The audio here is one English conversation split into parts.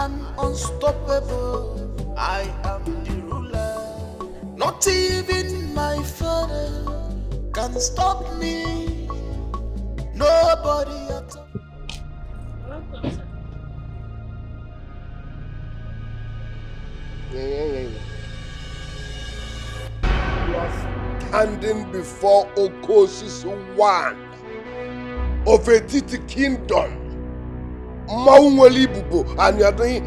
am unstoppable. I am the ruler. Not even my father can stop me. Nobody at all. You are standing before Okoshi's one of a Titi kingdom. And you are doing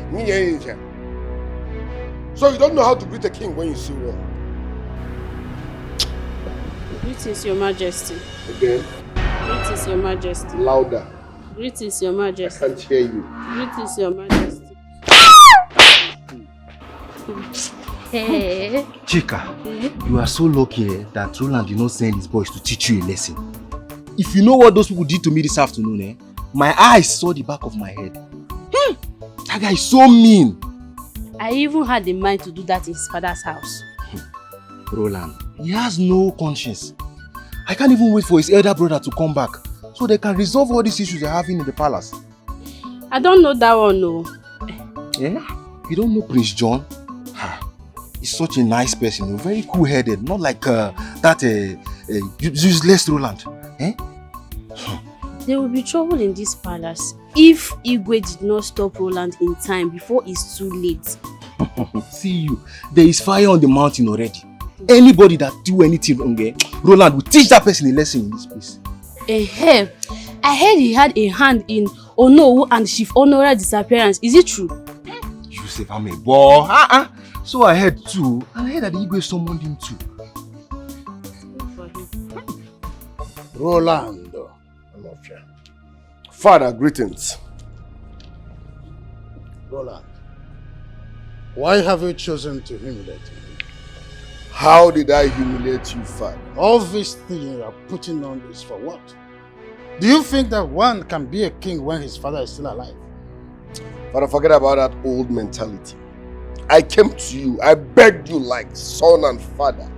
so you don't know how to greet a king when you see one. Greetings, Your Majesty. Again? Greetings, Your Majesty. Louder. Greetings, Your Majesty. I can't hear you. Greetings, Your Majesty. Hey. Chika, you are so lucky that Roland did not send his boys to teach you a lesson. If you know what those people did to me this afternoon, my eyes saw the back of my head. That guy is so mean. I even had the mind to do that in his father's house. Roland, he has no conscience. I can't even wait for his elder brother to come back so they can resolve all these issues they're having in the palace. I don't know that one, no. Yeah? You don't know Prince John? He's such a nice person, very cool-headed, not like that useless Roland. Eh? There will be trouble in this palace if Igwe did not stop Roland in time before it's too late. See you, there is fire on the mountain already. Anybody that do anything wrong, Roland will teach that person a lesson in this place. I heard he had a hand in Onowu and Chief Honora's disappearance. Is it true? Himsef, I'm a boy. So I heard too. I heard that Igwe summoned him too. Roland, Father, greetings. Roland, why have you chosen to humiliate me? How did I humiliate you, Father? All this thing you are putting on is for what? Do you think that one can be a king when his father is still alive? Father, forget about that old mentality. I came to you, I begged you like son and father.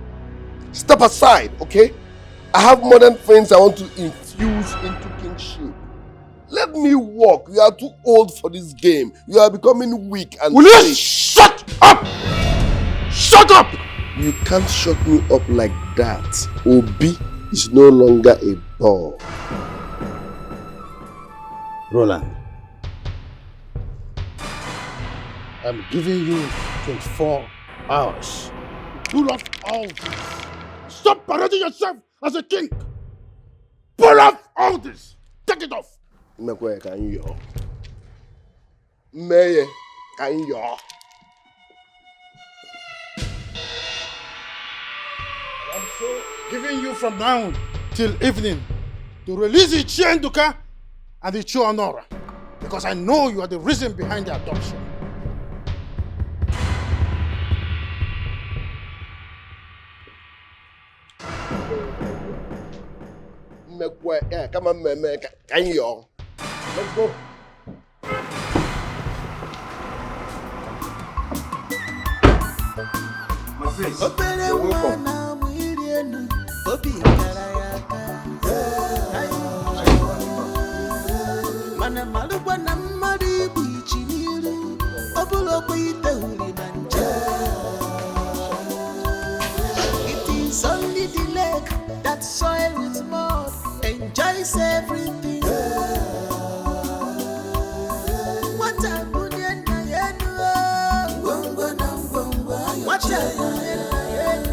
Step aside, okay? I have modern things I want to infuse into kingship. Let me walk. You are too old for this game. You are becoming weak and Will you shut up? Shut up! You can't shut me up like that. Obi is no longer a ball. Roland, I'm giving you 24 hours. Do not all this. Stop parading yourself as a king. Pull off all this. Take it off. Mekwe kan yo. Meye kan yo. I'm so giving you from now till evening to release the Chienduka and the Chuanora, because I know you are the reason behind the adoption. Mekwe, come on, meme kan yo. Let's go. My friends, You're welcome. It is only the leg that soil with mud enjoys everything. What a good end, what a good end.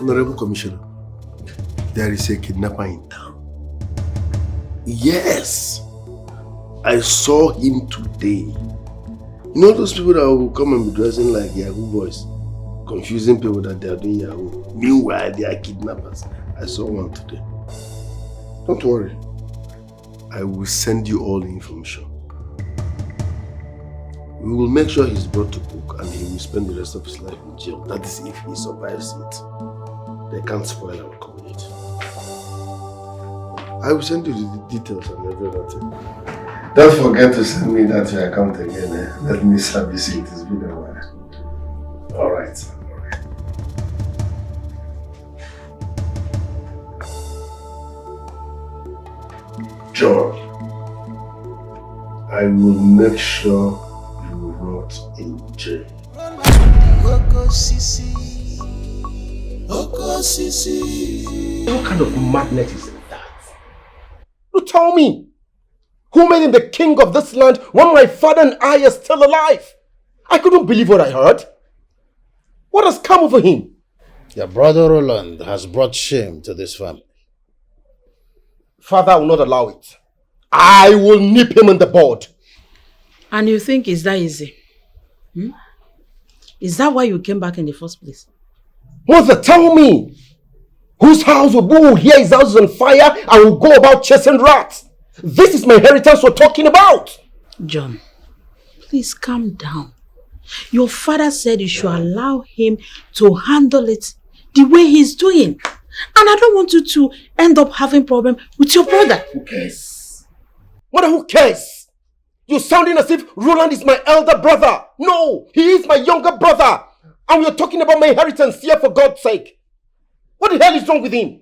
Honorable Commissioner, there is a kidnapper in town. Yes, I saw him today. You know those people that will come and be dressing like Yahoo boys, confusing people that they are doing Yahoo. Meanwhile, they are kidnappers. I saw one today. Don't worry. I will send you all the information. We will make sure he's brought to book and he will spend the rest of his life in jail. That is if he survives it. They can't spoil our community. I will send you the details and every other thing. Don't forget to send me that your account again. Let me service it. It's been a while. Alright. John, I will make sure you rot in jail. What kind of madness is that? You tell me! Who made him the king of this land when my father and I are still alive? I couldn't believe what I heard. What has come over him? Your brother Roland has brought shame to this family. Father, I will not allow it. I will nip him in the bud. And you think it's that easy? Is that why you came back in the first place? Mother, tell me! Whose house will go hear his house is on fire and will go about chasing rats? This is my inheritance we're talking about! John, please calm down. Your father said you should allow him to handle it the way he's doing. And I don't want you to end up having problem with your brother. Who cares? Mother, who cares? You're sounding as if Roland is my elder brother. No, he is my younger brother. And we're talking about my inheritance here for God's sake. What the hell is wrong with him?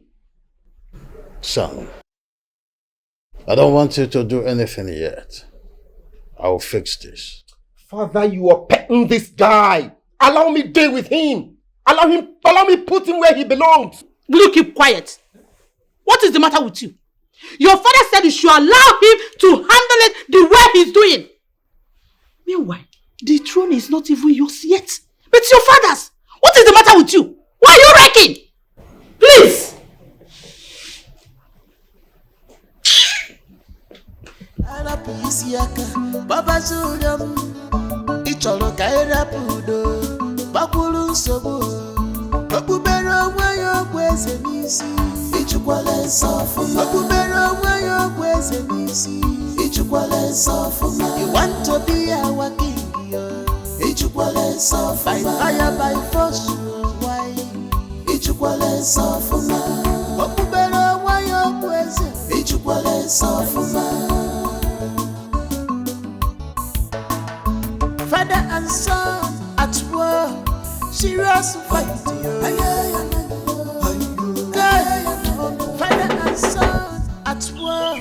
Son, I don't want you to do anything yet. I'll fix this. Father, you are petting this guy. Allow me deal with him. Allow me put him where he belongs. Will you keep quiet? What is the matter with you? Your father said you should allow him to handle it the way he's doing. Meanwhile, the throne is not even yours yet. But it's your father's. What is the matter with you? Why are you wrecking? Please! You want to be our king, by fire, by force, why? Father and son at war, serious fight. Father and son at war,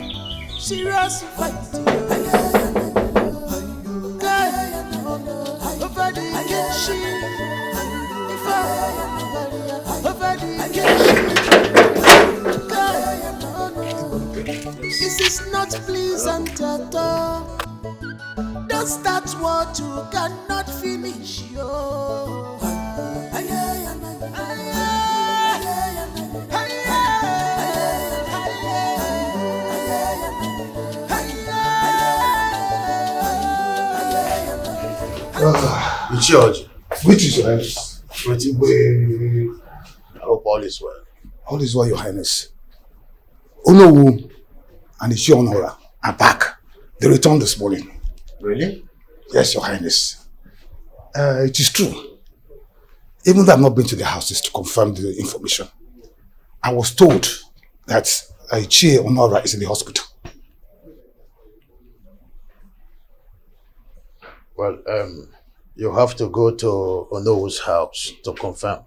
serious fight. This is not pleasant at all. Don't start what you cannot finish. In George, Which is your highness? I hope all is well. All is well, your highness. Onowu and Ichi Honora are back. They returned this morning. Really? Yes, your highness. It is true. Even though I've not been to the houses to confirm the information, I was told that Ichi Honora is in the hospital. Well, you have to go to Onowu's house to confirm.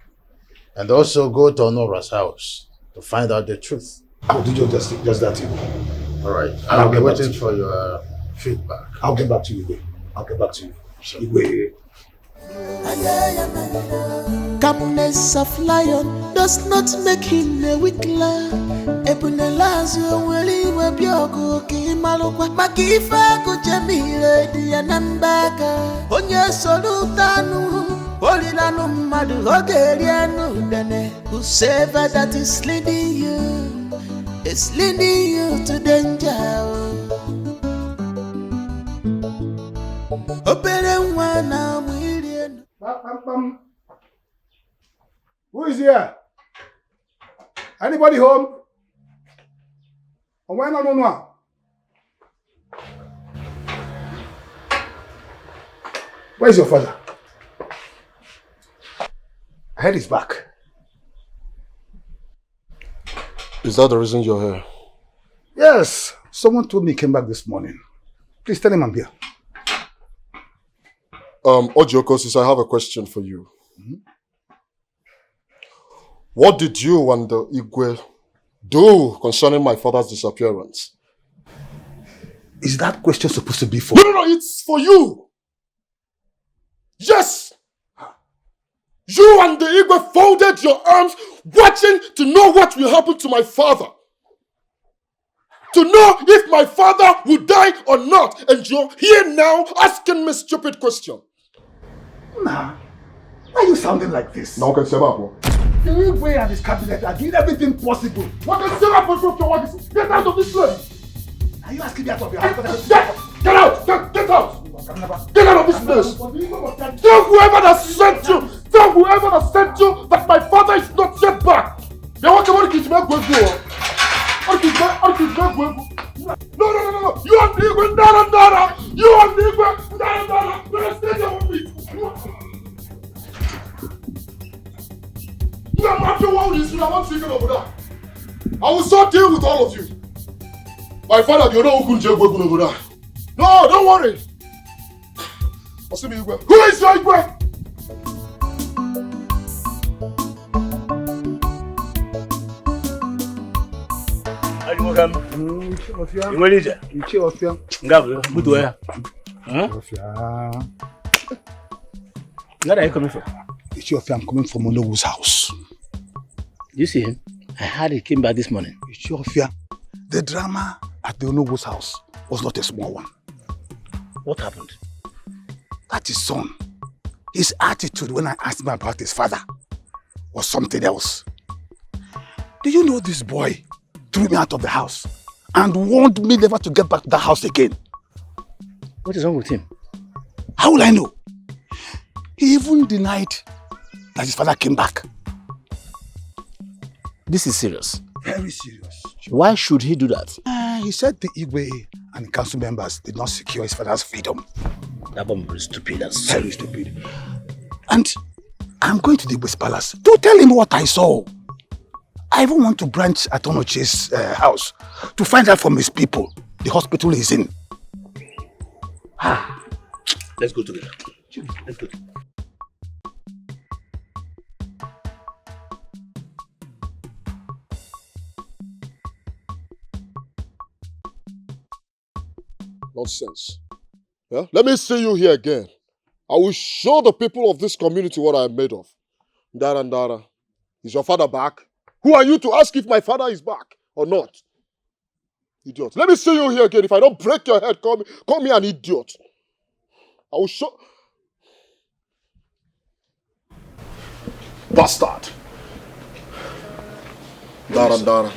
And also go to Honora's house to find out the truth. I'll do just that. All right. I'll be waiting for your feedback. I'll get back to you, Igwe. I'll get back to you. Igwe. Calmness of lion does not make him a weak lad. Ebunelazio weli webiogo ki malukwa makifa kujemile dianambaka onye solutanu olilanu madu ogerianu dene. Whosoever that is leading you to danger. Opere wana mwilienu. Who is here? Anybody home? Or why not? Where's your father? I heard he's back. Is that the reason you're here? Yes, someone told me he came back this morning. Please tell him I'm here. Ojoko, since I have a question for you. What did you and the Igwe do concerning my father's disappearance? Is that question supposed to be for... No, it's for you. Yes. You and the Igwe folded your arms, watching to know what will happen to my father. To know if my father will die or not. And you're here now asking me a stupid question. Nah. Why are you sounding like this? Now can say that. The Igwe and his cabinet are doing everything possible. What can say that? Get out of this place. Are you asking me out of your house? Get out! Get out! Get out of this place! Tell whoever that sent you! Tell whoever that sent you that my father is not yet back! No! You and the Igwe, Nara! You and the Igwe, Nara! You're stay there with me! You are after all this, I want to take it over there. I will so deal with all of you. My father, you know who couldn't over there. No, don't worry. I'll see me Igwe. Who is your Igwe? Where are you coming from? I'm coming from Onowu's house. You see him? I heard he came back this morning. The drama at the Onowu's house was not a small one. What happened? That his son, his attitude when I asked him about his father was something else. Do you know this boy threw me out of the house and warned me never to get back to the house again? What is wrong with him? How will I know? He even denied that his father came back. This is serious. Very serious. Why should he do that? He said the Igwe and the council members did not secure his father's freedom. That one was stupid. That's very stupid. And I'm going to the Igwe's palace to tell him what I saw. I even want to branch at Onoche's house to find out from his people the hospital he's in. Let's go together. Let's go. Nonsense. Yeah? Let me see you here again. I will show the people of this community what I am made of. Dara. Is your father back? Who are you to ask if my father is back or not? Idiot. Let me see you here again. If I don't break your head, call me an idiot. I will show... Bastard. Dara.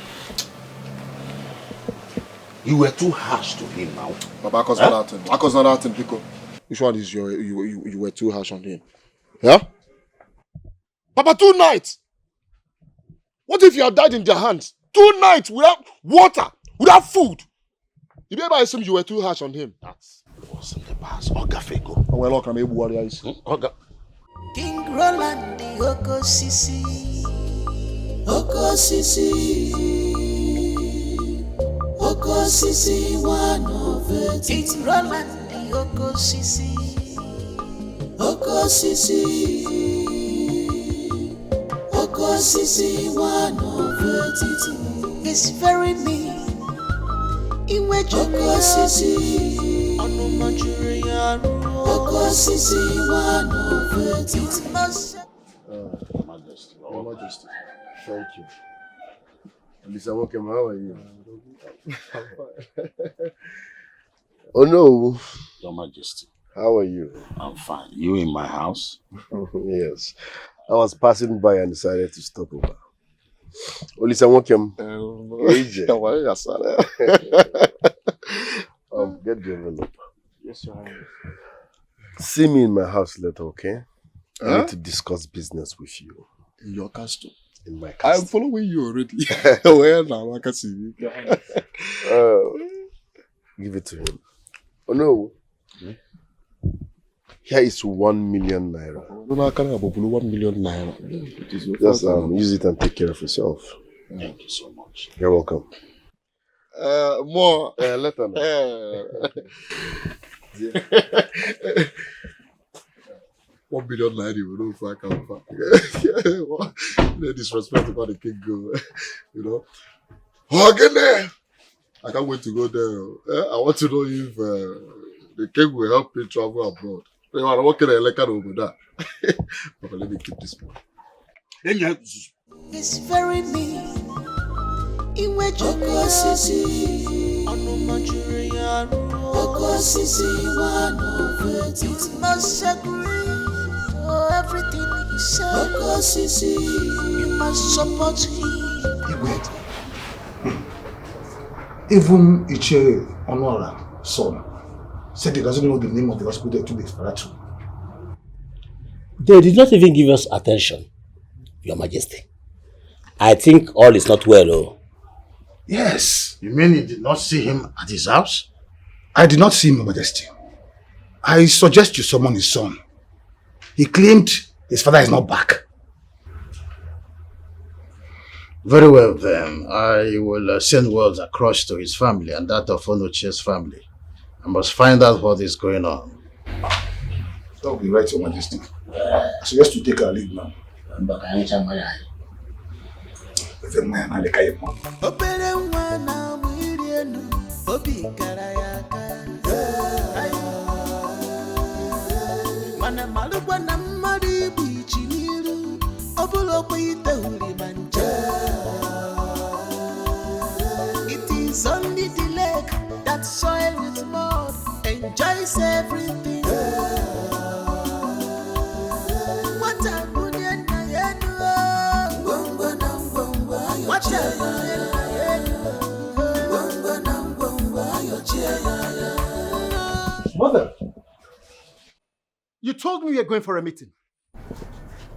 You were too harsh to him now. Baba, not that Pico. Which one is you were too harsh on him? Yeah? Papa, 2 nights! What if you had died in their hands? 2 nights without water, without food? You never assume you were too harsh on him. That was in the past. Oga Fego. Well, look, I'm able to Oga. King Roland, the Oko Sisi. Oko Sisi, one of it. King Roland, the Oko Sisi. Oko Sisi, one of it. It's very mean. Iwe Oko Sisi. Anu Manchuria. Oko Sisi, one of it. It must. Your Majesty. Your Majesty. Thank you. Lisa, welcome. How are you? Oh no. Your Majesty. How are you? I'm fine. You in my house? Yes. I was passing by and decided to stop over. Lisa, welcome. Get the envelope. Yes, Your Highness. See me in my house later, okay? I need to discuss business with you. In your castle? In my castle. I'm following you already. Where now? I can see you. Give it to him. Oh no. Here is 1 million naira. No, I can't have 1 million naira. Just use it and take care of yourself. Thank you so much. You're welcome. More. Later. $1 billion naira, you know, if I come back. No disrespect about the king go. You know. Oh, get there. I can't wait to go there. I want to know if the king will help me travel abroad. I'm working at like over there. But let me keep this one. It's very neat. Iwe joko sisi, anu Nigerian. Joko sisi, one of it. You must agree. Oh, everything he said. Joko sisi, you must support him. Wait. Even Iche Honora, son, said he doesn't know the name of the hospital to be Faratu. They did not even give us attention, Your Majesty. I think all is not well, oh. Yes. You mean you did not see him at his house? I did not see him, Your Majesty. I suggest you summon his son. He claimed his father is not back. Very well then. I will send word across to his family and that of Onoche's family. I must find out what is going on. That will be right, Your Majesty. I suggest you take our leave now. It is only the lake that soil with mud enjoys everything. What a good Mother, you told me you were going for a meeting.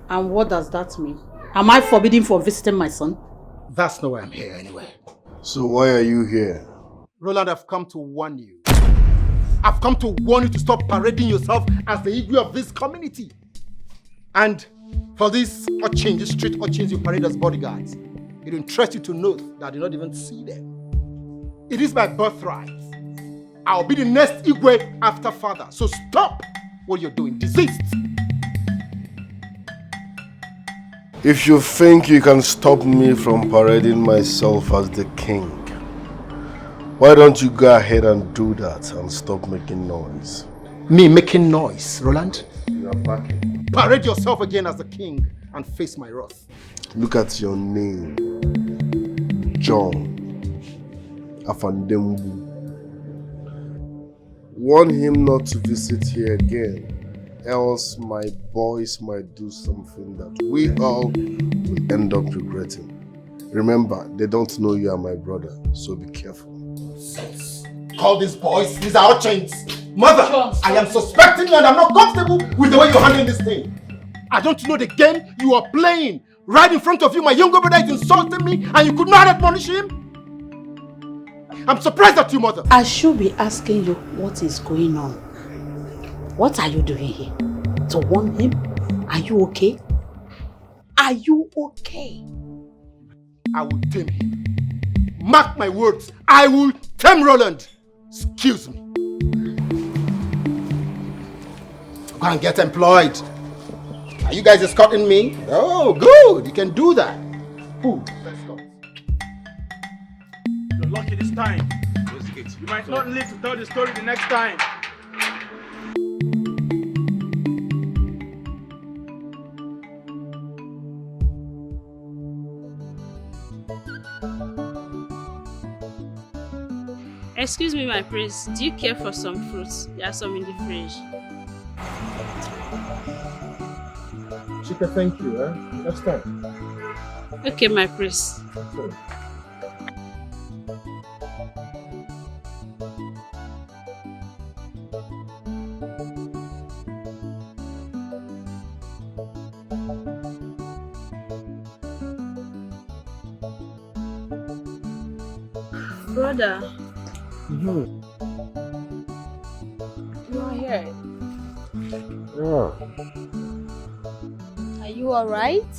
And what does that mean? Am I forbidden from visiting my son? That's not why I'm here anyway. So why are you here? Roland, I've come to warn you. I've come to warn you to stop parading yourself as the hero of this community. And for these urchins, these street urchins you parade as bodyguards, it interests you to note that I did not even see them. It is my birthright. I'll be the next Igwe after father. So stop what you're doing. Desist. If you think you can stop me from parading myself as the king, why don't you go ahead and do that and stop making noise? Me making noise, Roland? You are backing. Parade yourself again as the king and face my wrath. Look at your name. John Afandembu. Warn him not to visit here again, else my boys might do something that we all will end up regretting. Remember, they don't know you are my brother, so be careful. Call these boys, these are urchins. Mother, I am suspecting you and I'm not comfortable with the way you're handling this thing. I don't know the game you are playing. Right in front of you, my younger brother is insulting me and you could not admonish him? I'm surprised at you, mother. I should be asking you what is going on. What are you doing here? To warn him? Are you okay? Are you okay? I will tame him. Mark my words. I will tame Roland. Excuse me. Go and get employed. Are you guys escorting me? Oh, good. You can do that. Who? Let's go. You're lucky this time. You might not live to tell the story the next time. Excuse me, my prince. Do you care for some fruits? There are some in the fridge. Chika, thank you. Next time. Okay, my prince. Okay. Brother. Mm-hmm. You are here. Yeah. Are you alright?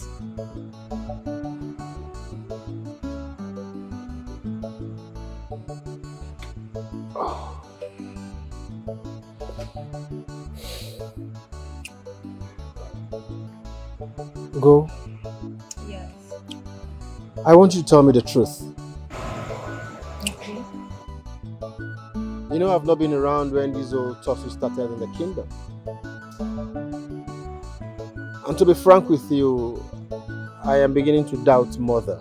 Go. Yes. I want you to tell me the truth. Okay. You know I've not been around when these old tussles started in the kingdom. And to be frank with you, I am beginning to doubt Mother.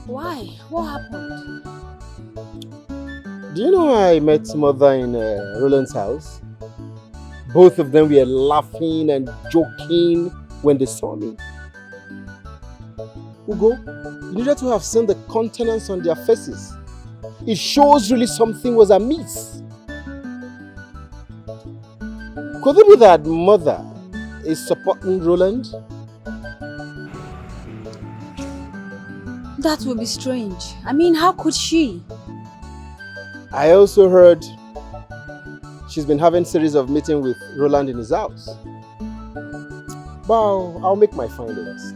Why? What happened? Do you know I met Mother in Roland's house? Both of them were laughing and joking when they saw me. Ugo, you needed to have seen the countenance on their faces. It shows really something was amiss. Could it be that Mother is supporting Roland? That would be strange. I mean, how could she? I also heard she's been having series of meetings with Roland in his house. But I'll make my findings.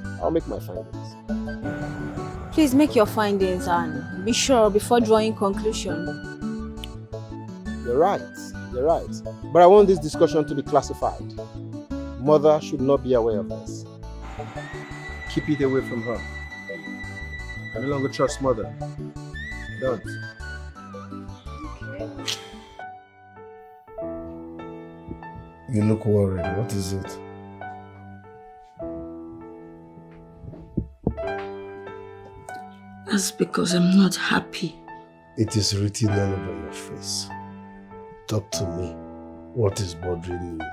Please make your findings and be sure before drawing conclusion. You're right. But I want this discussion to be classified. Mother should not be aware of this. Keep it away from her. I no longer trust Mother. I don't. You look worried. What is it? That's because I'm not happy. It is written all over your face. Talk to me. What is bothering you?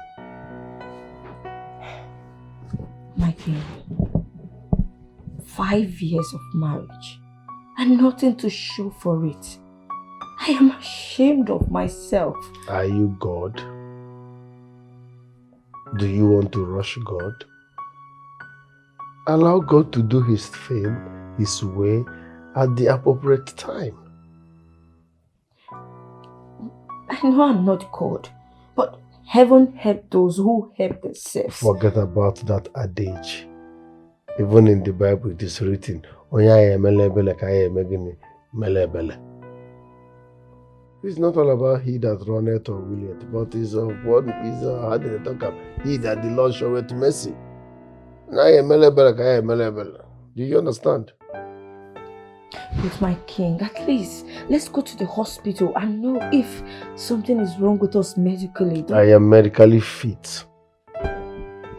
My king, 5 years of marriage and nothing to show for it. I am ashamed of myself. Are you God? Do you want to rush God? Allow God to do His thing, His way, at the appropriate time. I know I'm not God, but heaven help those who help themselves. Forget about that adage. Even in the Bible it is written, it's not all about he that runneth or willeth, but is of what is how did they talk about? He that the Lord showeth mercy. Do you understand? With my king, at least let's go to the hospital and know if something is wrong with us medically. I am medically fit.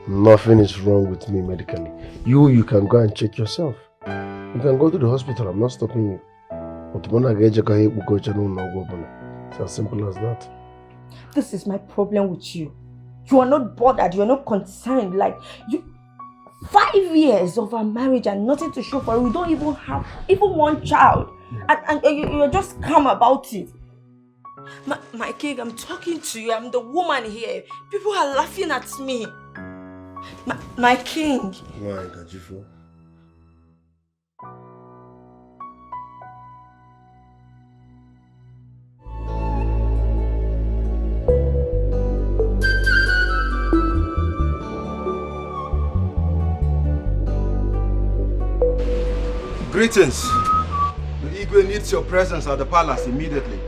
Nothing is wrong with me medically. You can go and check yourself. You can go to the hospital. I'm not stopping you. It's as simple as that. This is my problem with you. You are not bothered. You are not concerned. Like you. 5 years of our marriage and nothing to show for it. We don't even have one child. And you're just calm about it. My king, I'm talking to you. I'm the woman here. People are laughing at me. My king. Why, Gajifo? Greetings. The Igwe needs your presence at the palace immediately.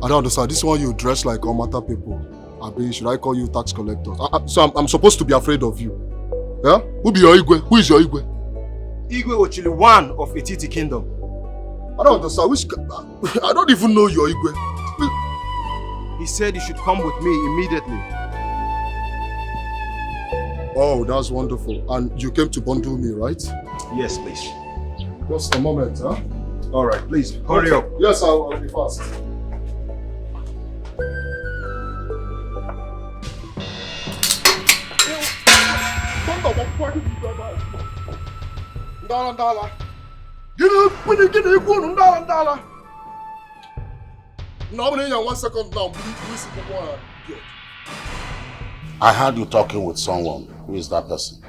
I don't understand. This one you dress like Omata people. Abi, should I call you tax collectors? So I'm supposed to be afraid of you. Yeah? Who be your Igwe? Who is your Igwe? Igwe Ochili, one of Etiti Kingdom. I don't understand. I don't even know your Igwe. He said you should come with me immediately. Oh, that's wonderful. And you came to bundle me, right? Yes, please. Just a moment, huh? All right, please, hurry up. Yes, I'll be fast. I heard you talking with someone. Who is that person?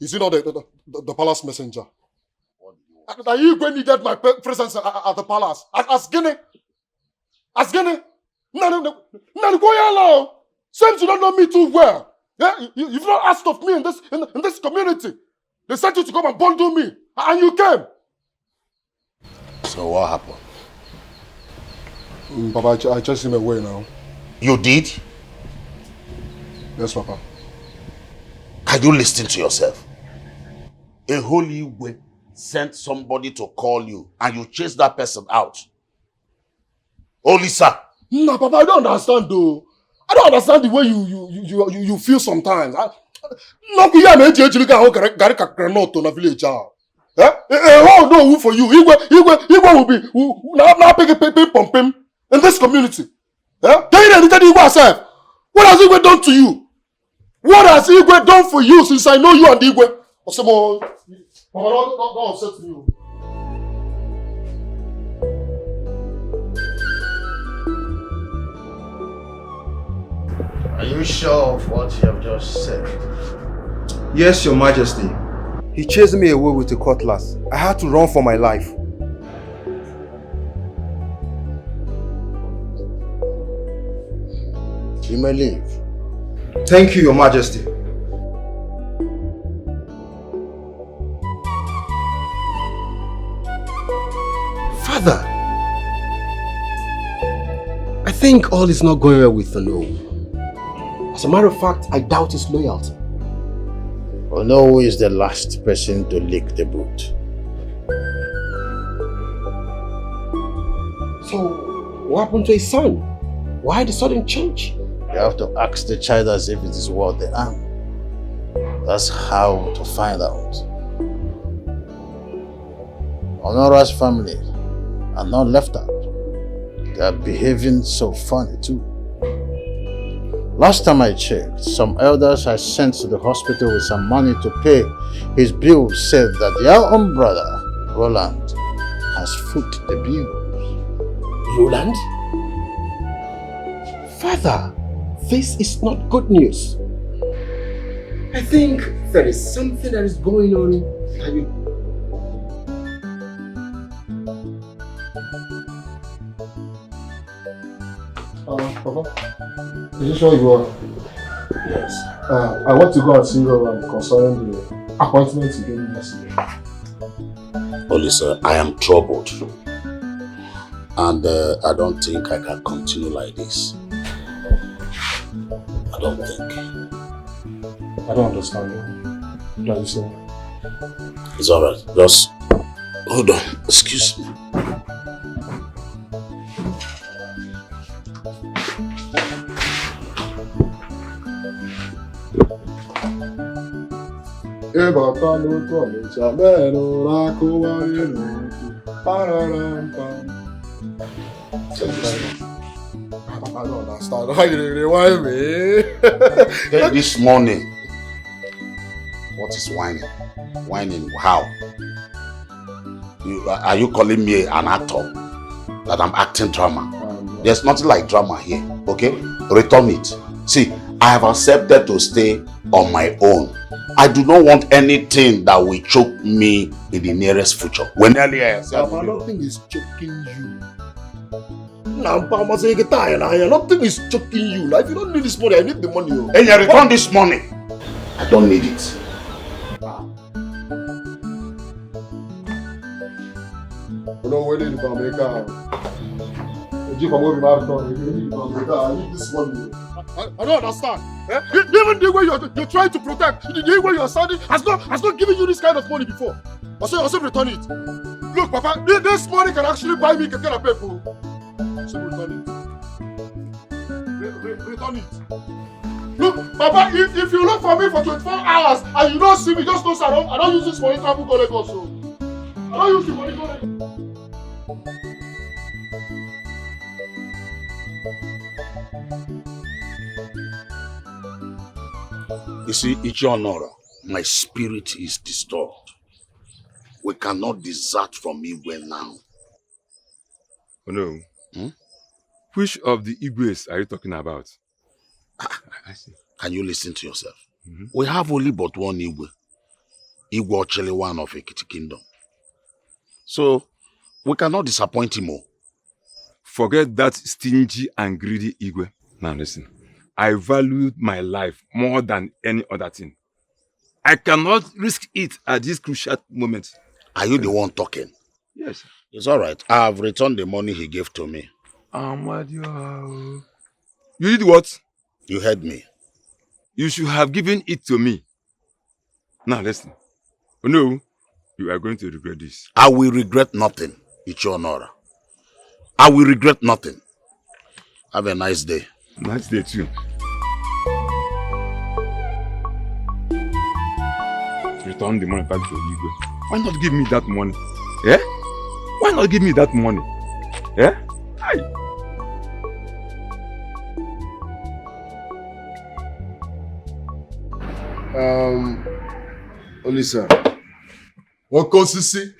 Is he not the palace messenger? Are you going to get my presence at the palace? Ask Guinea? No, go along. Seems you don't know me too well. Yeah? You've not asked of me in this community. They sent you to come and bundle me, and you came. So what happened? Baba, I chased him away now. You did? Yes, Papa. Can you listen to yourself? A holy way sent somebody to call you and you chased that person out. Holy sir. No, Papa, I don't understand though. I don't understand the way you feel sometimes. No, yeah, man, you look at how Gary Kakrano to the village. Oh no, for you. Igwe will be now pay pump him in this community. Tell you anything Igwe yourself. What has Igwe done to you? What has Igwe done for you since I know you and Igwe? Osemo, Papa, don't upset me. Are you sure of what you have just said? Yes, Your Majesty. He chased me away with a cutlass. I had to run for my life. You may leave. Thank you, Your Majesty. Father, I think all is not going well with Knowin. As a matter of fact, I doubt his loyalty. Knowin is the last person to lick the boot. So, what happened to his son? Why the sudden change? You have to ask the child as if it is what they are. That's how to find out. Honora's family are not left out. They are behaving so funny too. Last time I checked, some elders I sent to the hospital with some money to pay his bills said that their own brother, Roland, has foot the bills. Roland? Father, this is not good news. I think there is something that is going on that you... Papa, is you sure you are? Yes. I want to go and see you concerning the appointment you gave me yesterday. Listen, I am troubled. And I don't think I can continue like this. I don't think. I don't understand you. What are you saying? It's alright. Just hold on. Excuse me. I don't understand. Why you rewind me? This morning. What is whining? Whining how? Are you calling me an actor? That I'm acting drama? There's nothing like drama here, okay? Return it. See, I have accepted to stay on my own. I do not want anything that will choke me in the nearest future. When earlier I said, nothing is choking you. Nothing is choking you. Like, if you don't need this money, I need the money. And you return this money. I don't need it. You know, where did you America? I need this money. I don't understand. Even the way you're trying to protect, the way you're standing has not given you this kind of money before. Also return it. Look, Papa, this money can actually buy me keke napep. So return it. Return it. Look, Papa, if you look for me for 24 hours and you don't see me, just know I don't use this money to travel to Lagos. So I don't use the money to Lagos. You see, Ichionora, my spirit is disturbed. We cannot desert from Igwe now. Oh no. Which of the Igwes are you talking about? I see. Can you listen to yourself? We have only but one Igwe. Igwe Ochele, one of Ekiti Kingdom. So, we cannot disappoint him more. Forget that stingy and greedy Igwe. Now listen. I valued my life more than any other thing. I cannot risk it at this crucial moment. Are you the one talking? Yes. It's all right. I have returned the money he gave to me. Amadio. You did what? You heard me. You should have given it to me. Now listen. Oh no, you are going to regret this. I will regret nothing, Ichionora. I will regret nothing. Have a nice day. Nice day too. Return the money back to Igwe. Why not give me that money? Eh? Why not give me that money? Eh? Aye. Olisa. What consistency?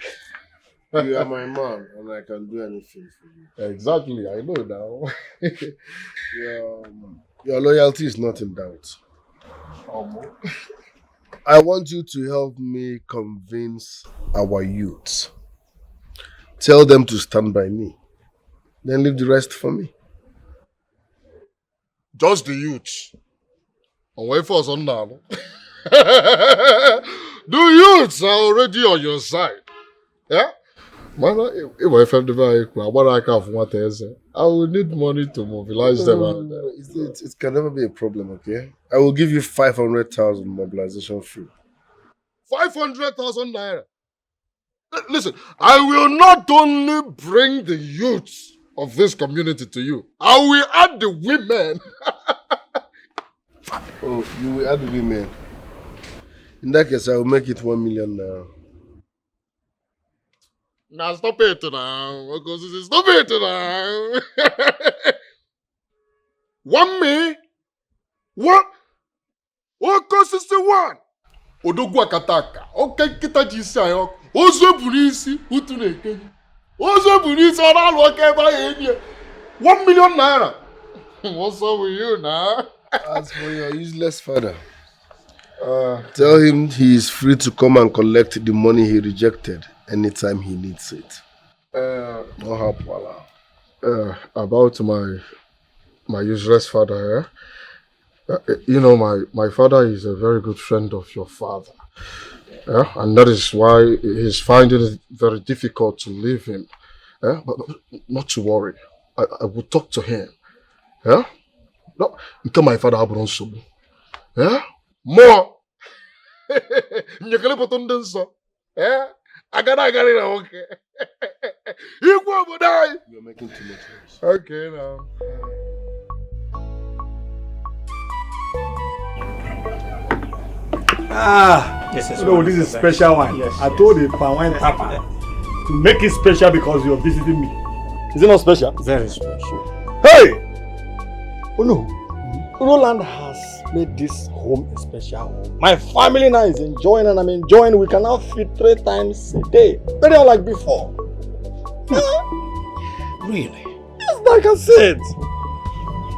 You are my man and I can do anything for you. Exactly, I know now. Your loyalty is not in doubt. I want you to help me convince our youths. Tell them to stand by me. Then leave the rest for me. Just the youths. On way for us on now. The youths are already on your side. Yeah? Man, if I found the vehicle, I will need money to mobilize them. No. It can never be a problem, okay? I will give you 500,000 mobilization fee. 500,000 naira. Listen, I will not only bring the youths of this community to you, I will add the women. Oh, you will add the women. In that case, I will make it 1 million now. Now stop it now. Stop it now. 1 million? What? What costs the one? Odogwa kataka. Okay, kita jisi ayo. Ozo bunisi utuneke. Ozo bunisi ona loke ba eni. 1 million naira. What's up with you now? As for your useless father, tell him he is free to come and collect the money he rejected anytime he needs it. No help, Wala. About my useless father, you know, my father is a very good friend of your father. And that is why he's finding it very difficult to leave him. But not to worry. I will talk to him. No, because my father have so. More. You You're making too much noise. Okay now. This is special one. Yes, I told the palm wine tapper to make it special because you're visiting me. Is it not special? Very special. Hey! Oh no. Roland has made this home a special home. My family now is enjoying and I'm enjoying. We can now feed 3 times a day. Very unlike before. Really? Yes, like I said.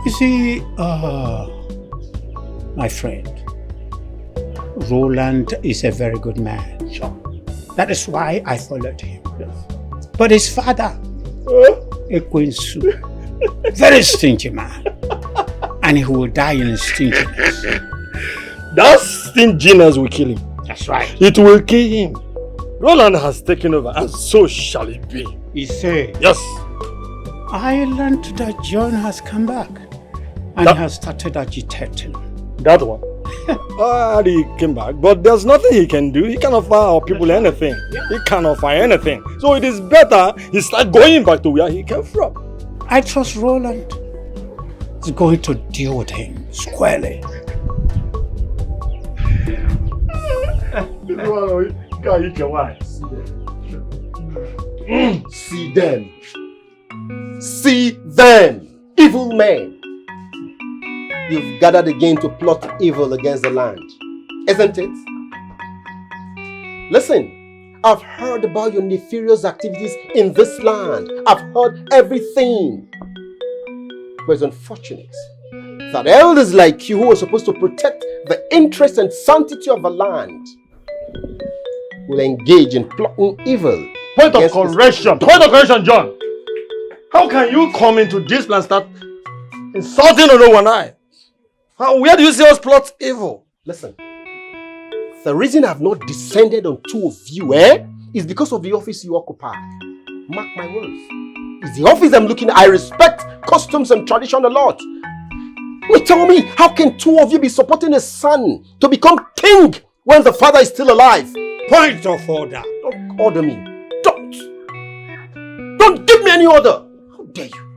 You see, my friend, Roland is a very good man. Sure. That is why I followed him. Yes. But his father, a Quinsu, very stingy man. And he will die in stinginess. That stinginess will kill him. That's right. It will kill him. Roland has taken over and so shall it be. He said, yes. I learned that John has come back and he has started agitating. That one? He came back, but there's nothing he can do. He cannot offer our people anything. Yeah. He cannot offer anything. So it is better he start going back to where he came from. I trust Roland is going to deal with him squarely. See them. See them, evil men. You've gathered again to plot evil against the land, isn't it? Listen, I've heard about your nefarious activities in this land. I've heard everything. But it's unfortunate that elders like you who are supposed to protect the interest and sanctity of the land will engage in plotting evil. Point of correction, John. How can you come into this land and start insulting one eye? Where do you see us plot evil? Listen, the reason I've not descended on 2 of you, is because of the office you occupy. Mark my words. It's the office I'm looking at. I respect customs and tradition a lot. Wait, tell me, how can two of you be supporting a son to become king when the father is still alive? Point of order. Don't order me. Don't give me any order. How dare you?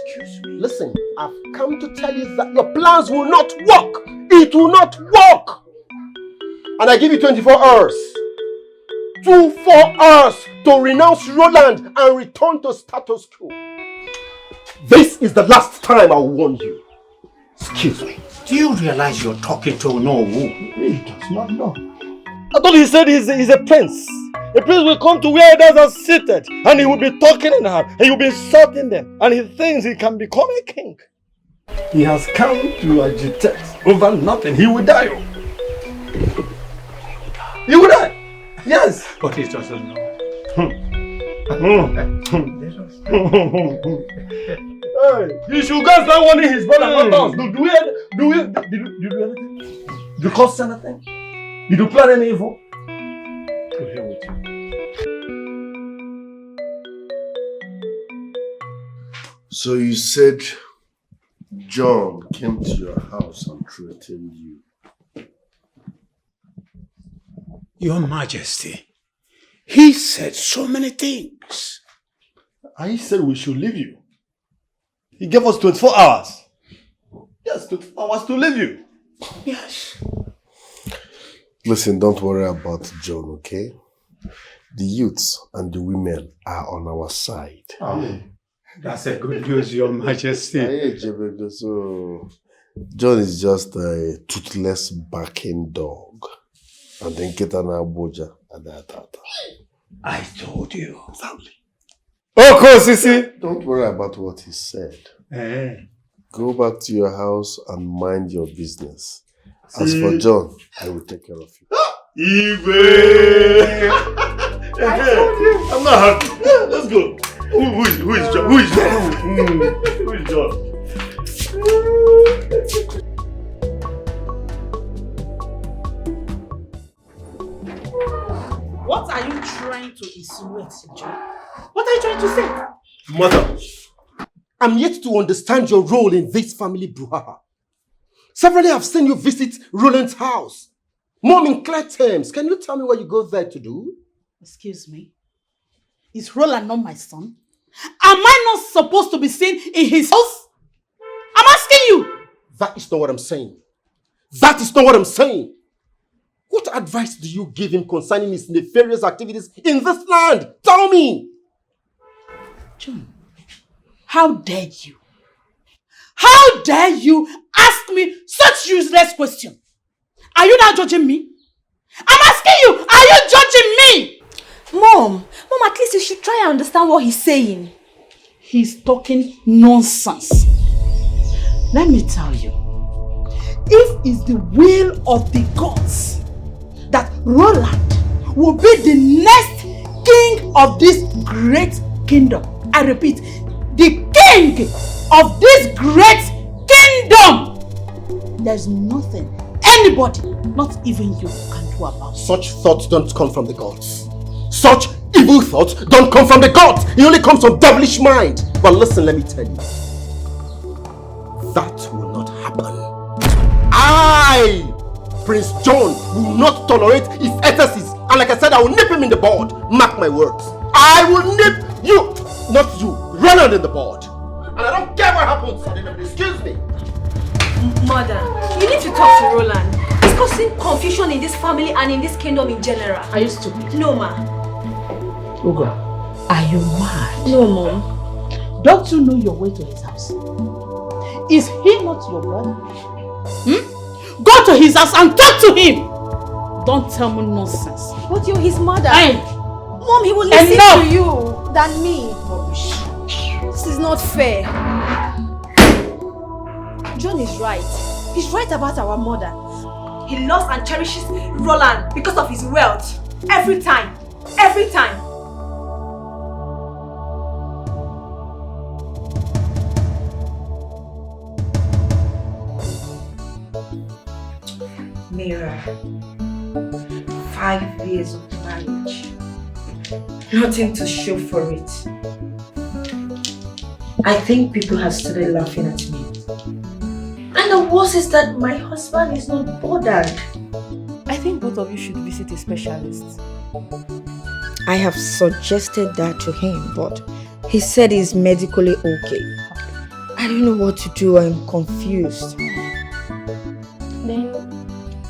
Excuse me. Listen, I've come to tell you that your plans will not work. It will not work. And I give you 24 hours. 24 hours to renounce Roland and return to status quo. This is the last time I'll warn you. Excuse me. Do you realize you're talking to no who? He does not know. I thought he said he's a prince. A prince will come to where others are seated and he will be talking in her and he will be insulting them and he thinks he can become a king. He has come to agitate over nothing. He will die. He will die. Yes. But he doesn't know. Hey, you should go start warning his brother, not us. Did you do anything? Did you cause anything? Did you plan any evil? To hell with you. So you said John came to your house and threatened you. Your Majesty, he said so many things. And he said we should leave you. He gave us 24 hours. Yes, 24 hours to leave you. Yes. Listen, don't worry about John, okay? The youths and the women are on our side. That's a good news, Your Majesty. So, John is just a toothless barking dog. And then get an aboja at that. I told you. Exactly. Okay, Sisi. Don't worry about what he said. Eh. Go back to your house and mind your business. As for John, I will take care of you. Igwe! I told you. I'm not happy. Let's go. Who is John? Who is John? Who is John? What are you trying to insinuate, John? What are you trying to say? Mother, I'm yet to understand your role in this family brouhaha. Severally, I've seen you visit Roland's house. Mom, in clear terms, can you tell me what you go there to do? Excuse me? Is Roland not my son? Am I not supposed to be seen in his house? I'm asking you. That is not what I'm saying. That is not what I'm saying. What advice do you give him concerning his nefarious activities in this land? Tell me! John, how dare you? How dare you ask me such useless question? Are you now judging me? I'm asking you, are you judging me? Mom, at least you should try and understand what he's saying. He's talking nonsense. Let me tell you, if it's the will of the gods that Roland will be the next king of this great kingdom, I repeat, the king of this great kingdom, there's nothing anybody, not even you, can do about it. Such thoughts don't come from the gods. Such evil thoughts don't come from the gods. It only comes from devilish mind. But listen, let me tell you. That will not happen. I, Prince John, will not tolerate his excesses. And like I said, I will nip him in the bud. Mark my words. I will nip you, not you, Roland in the bud. And I don't care what happens. Excuse me. Mother, you need to talk to Roland. He's causing confusion in this family and in this kingdom in general. Are you stupid? No, ma. Ugo, are you mad? No, Mom. Don't you know your way to his house? Is he not your brother? Go to his house and talk to him! Don't tell me nonsense. But you're his mother. Hey. Mom, he will listen to you than me. Rubbish. This is not fair. John is right. He's right about our mother. He loves and cherishes Roland because of his wealth. Every time. Every time. Mira, 5 years of marriage. Nothing to show for it. I think people have started laughing at me. And the worst is that my husband is not bothered. I think both of you should visit a specialist. I have suggested that to him, but he said he's medically okay. I don't know what to do. I'm confused. Then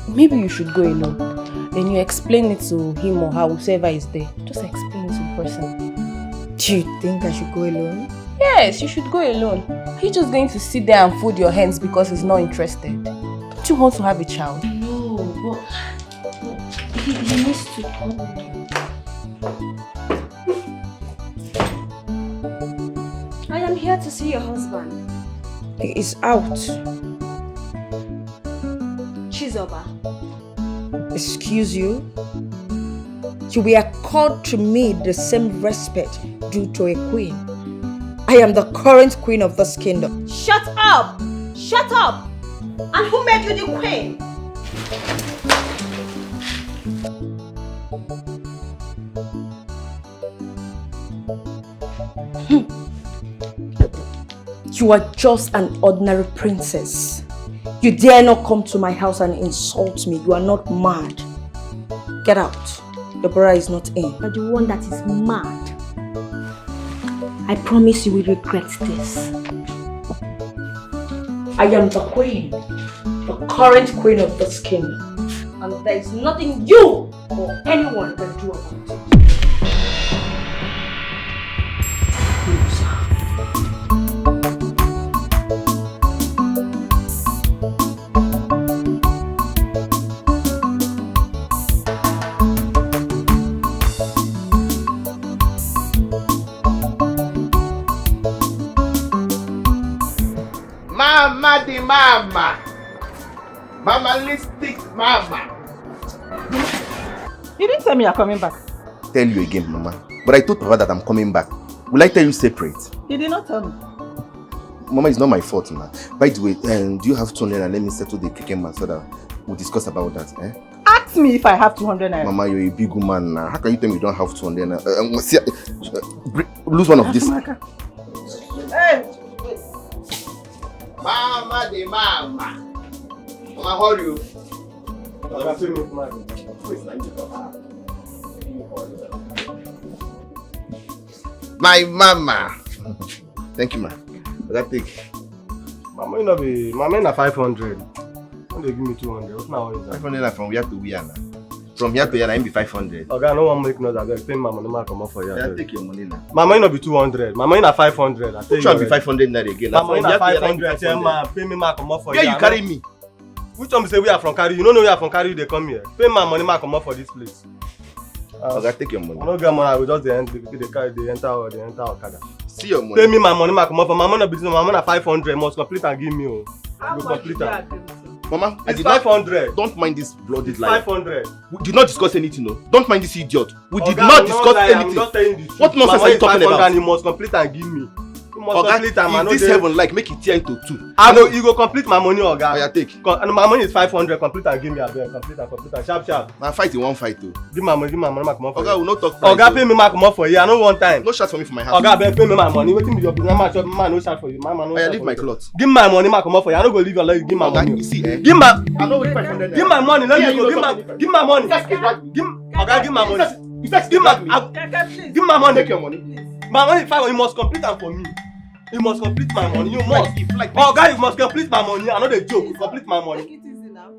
maybe you should go alone. Then you explain it to him or her, whoever is there. Just explain it to the person. Do you think I should go alone? Yes, you should go alone. Are you just going to sit there and fold your hands because he's not interested? Don't you want to have a child? No, but he needs to come. I am here to see your husband. He is out. Chizoba. Excuse you? You were called to me the same respect due to a queen. I am the current queen of this kingdom. Shut up! Shut up! And who made you the queen? You are just an ordinary princess. You dare not come to my house and insult me. You are not mad. Get out. The brother is not in. But the one that is mad. I promise you will regret this. I am the queen. The current queen of this kingdom. And there is nothing you or anyone can do about it. Mama the mama. Mama lipstick mama. You didn't tell me you're coming back. Tell you again, Mama. But I told Papa that I'm coming back. Will I tell you separate? You did not tell me. Mama, it's not my fault, ma. By the way, do you have 200 and let me settle the cricket man so that we'll discuss about that, eh? Ask me if I have 200 naira. Mama, you're a big woman now. How can you tell me you don't have 200 naira? Lose one of this. Hey! Mama the mama. Mama, hurry you. My mama. Thank you, ma. That take. Mama, you know be. Mama, na 500. When they give me 200, what now is that? 500 from here to where now? From here to here, I be 500. Okay, I no want make noise. I beg, pay my money, ma come up for you. Yeah, take your money now. Mama, you know be 200. Mama, you na 500. I tell you. Which one be 500 naira again? Mama, you na 500. Tell ma, pay me ma come up for you. Where you carry me? Which one be say we are from carry? You don't know we are from carry. They come here. Pay my money, ma come up for this place. Okay, take your money. I don't get money. I will just they carry. They enter Okada. See your money. Pay me my money, ma come up for. Mama, no business. Mama, na 500. Must complete and give me. Oh, you complete am. Mama, I It's did not. 500. Don't mind this bloody It's lie. 500. We did not discuss anything, no. Don't mind this idiot. We did Oga, not I'm discuss lying. anything. I'm just telling the truth. What nonsense Mama, are you it's talking 500 about? and you must complete and give me. You must complete am. Oga, if this heaven like, make it tear into two. You go complete my money, Oga. Oya, take. And my money is 500. Complete and give me. Abeg, complete and sharp. Now fight in one fight, too. Give my money, ma come up for Oga, you. we no talk price. Oga, pay me ma come up for you. I no want time. No shout for me for my house. Oga, abeg, pay me my money. Wetin be your business? Ma no shout for you. Ma no Oya, shout leave for my you. cloth. Give my money, ma come up for you. I no go leave you alone. Give my Oga, money. you see, eh? Give my. I know with 500 Give my money. Let me go. Give my money. Give my. Oga, give my money. Give my money. Take your money. My money, fine. You must complete am for me. You must complete my money. You must. Oga, you must complete my money. I know the joke. Complete my money.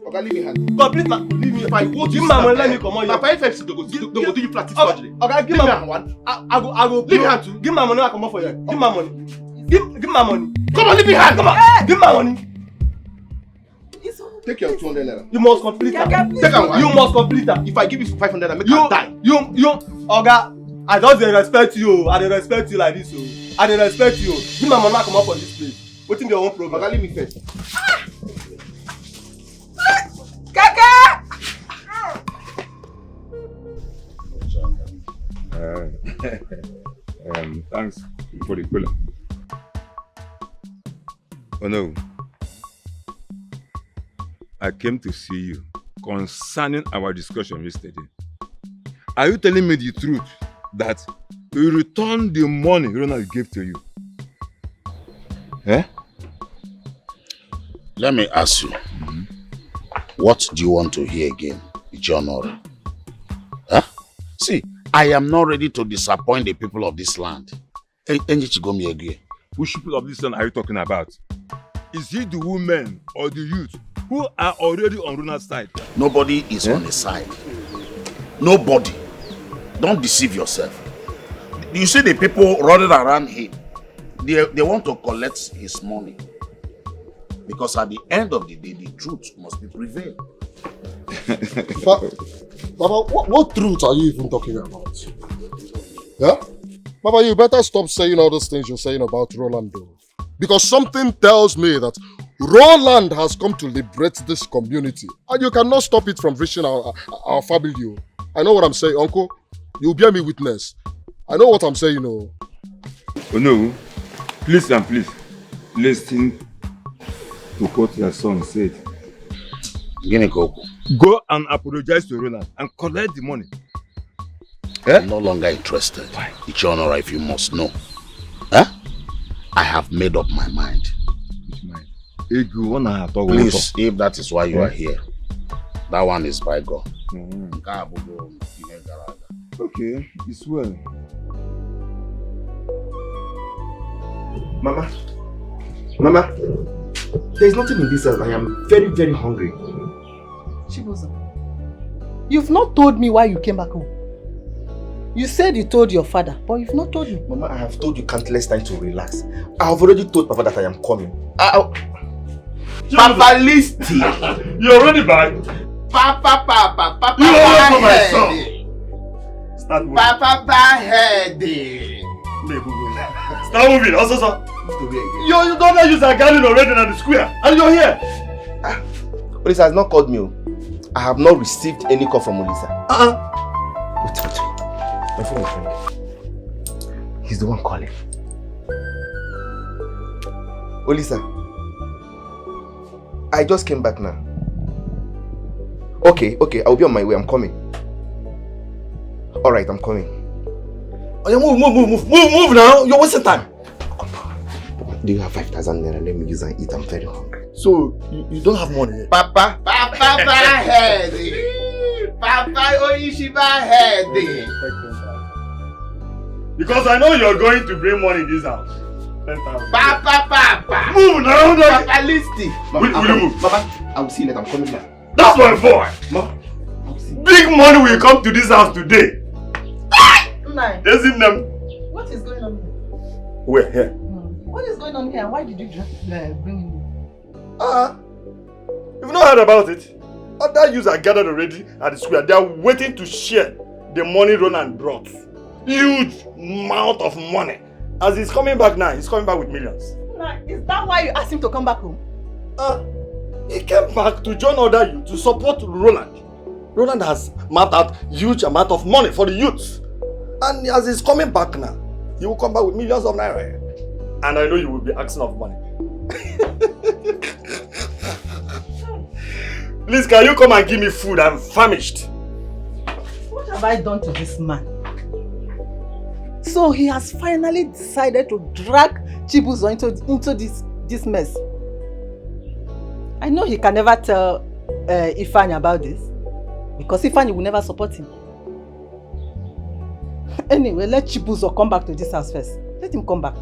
Oga, leave me hand. Complete my. Leave me. If I want Give my money. Let me come on. Now, for FFC, don't go do you practice surgery. Oga, give Leave me my hand one. I go. Leave me hand two. Give my money. I come up for you. Give my money. Give my money. Come on, leave me hand. Come on. Give my money. Take your 200 naira. You must complete am. Take am one. You must complete am. If I give you 500 naira, make you die. You. Oga, I just dey respect you. I dey respect you like this. I dey respect you. Give my money. I come up for this place. Wetin be your own problem? Oga, leave me first. Thanks for the cooler. Oh no. I came to see you concerning our discussion yesterday. Are you telling me the truth that you returned the money Ronald gave to you? Eh? Let me ask you. What do you want to hear again, John? Huh? See, I am not ready to disappoint the people of this land. Which people of this land are you talking about? Is it the women or the youth who are already on Runa's side? Nobody is on his side. Nobody. Don't deceive yourself. You see the people running around him. They want to collect his money. Because at the end of the day, the truth must be prevailed. Baba, what truth are you even talking about? Yeah? Baba, you better stop saying all those things you're saying about Rolando. Because something tells me that Roland has come to liberate this community. And you cannot stop it from reaching our family. I know what I'm saying, Uncle. You bear me witness. I know what I'm saying, Oh no. Please and please, listen to what your son said. Go and apologize to Roland and collect the money. I'm no longer interested. It's your honor, if you must know. Huh? I have made up my mind. Which mind? Please, if that is why you are here, that one is by God. Okay, it's well. Mama, there's nothing in this house. I am very, very hungry. Chibuzo, you've not told me why you came back home. You said you told your father, but you've not told me. Mama, I have told you countless times to relax. I have already told Papa that I am coming. Papa Listy! You're already back? Papa, you always for my son. Start moving. Papa heady. Start moving, also sir. You don't use a garden already in the square, and you're here. Olisa has not called me. I have not received any call from Olisa. Wait. My phone is ringing. He's the one calling. Olisa, I just came back now. Okay, I'll be on my way. I'm coming. Alright, I'm coming. Oh, yeah, move now. You're wasting time. Do you have 5,000 naira? Let me use and eat. I'm very hungry. So, you don't have money? Papa heady. Papa Oyishiba heady. Because I know you're going to bring money in this house. 10,000. Papa. Move now. Papa Listy. Will you move? Mama, I'll see you later. I'm coming now. That's my boy. Mama, big money will come to this house today. Isn't them? What is going on here? We're here. What is going on here? Why did you bring him? You've not heard about it. Other youths are gathered already at the square. They are waiting to share the money Roland brought. Huge amount of money. As he's coming back now, he's coming back with millions. Is that why you asked him to come back home? He came back to join other youths to support Roland. Roland has mapped out huge amount of money for the youths. And as he's coming back now, he will come back with millions of naira. And I know you will be asking of money. Please, can you come and give me food? I'm famished. What have I done to this man? So he has finally decided to drag Chibuzo into this mess. I know he can never tell Ifeanyi about this, because Ifeanyi will never support him. Anyway, let Chibuzo come back to this house first. Let him come back.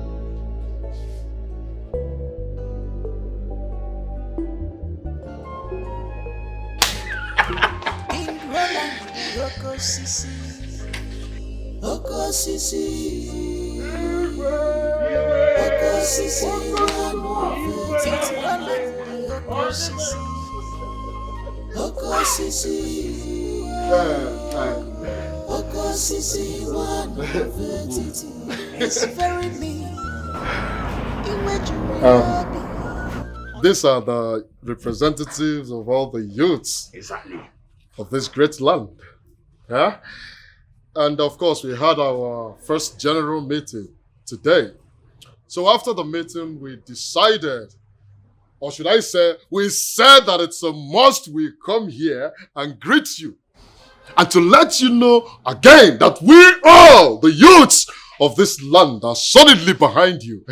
These are the representatives of all the youths of this great land. Yeah? And of course, we had our first general meeting today. So after the meeting, we decided, or should I say, we said that it's a must we come here and greet you. And to let you know again that we all, the youths of this land are solidly behind you.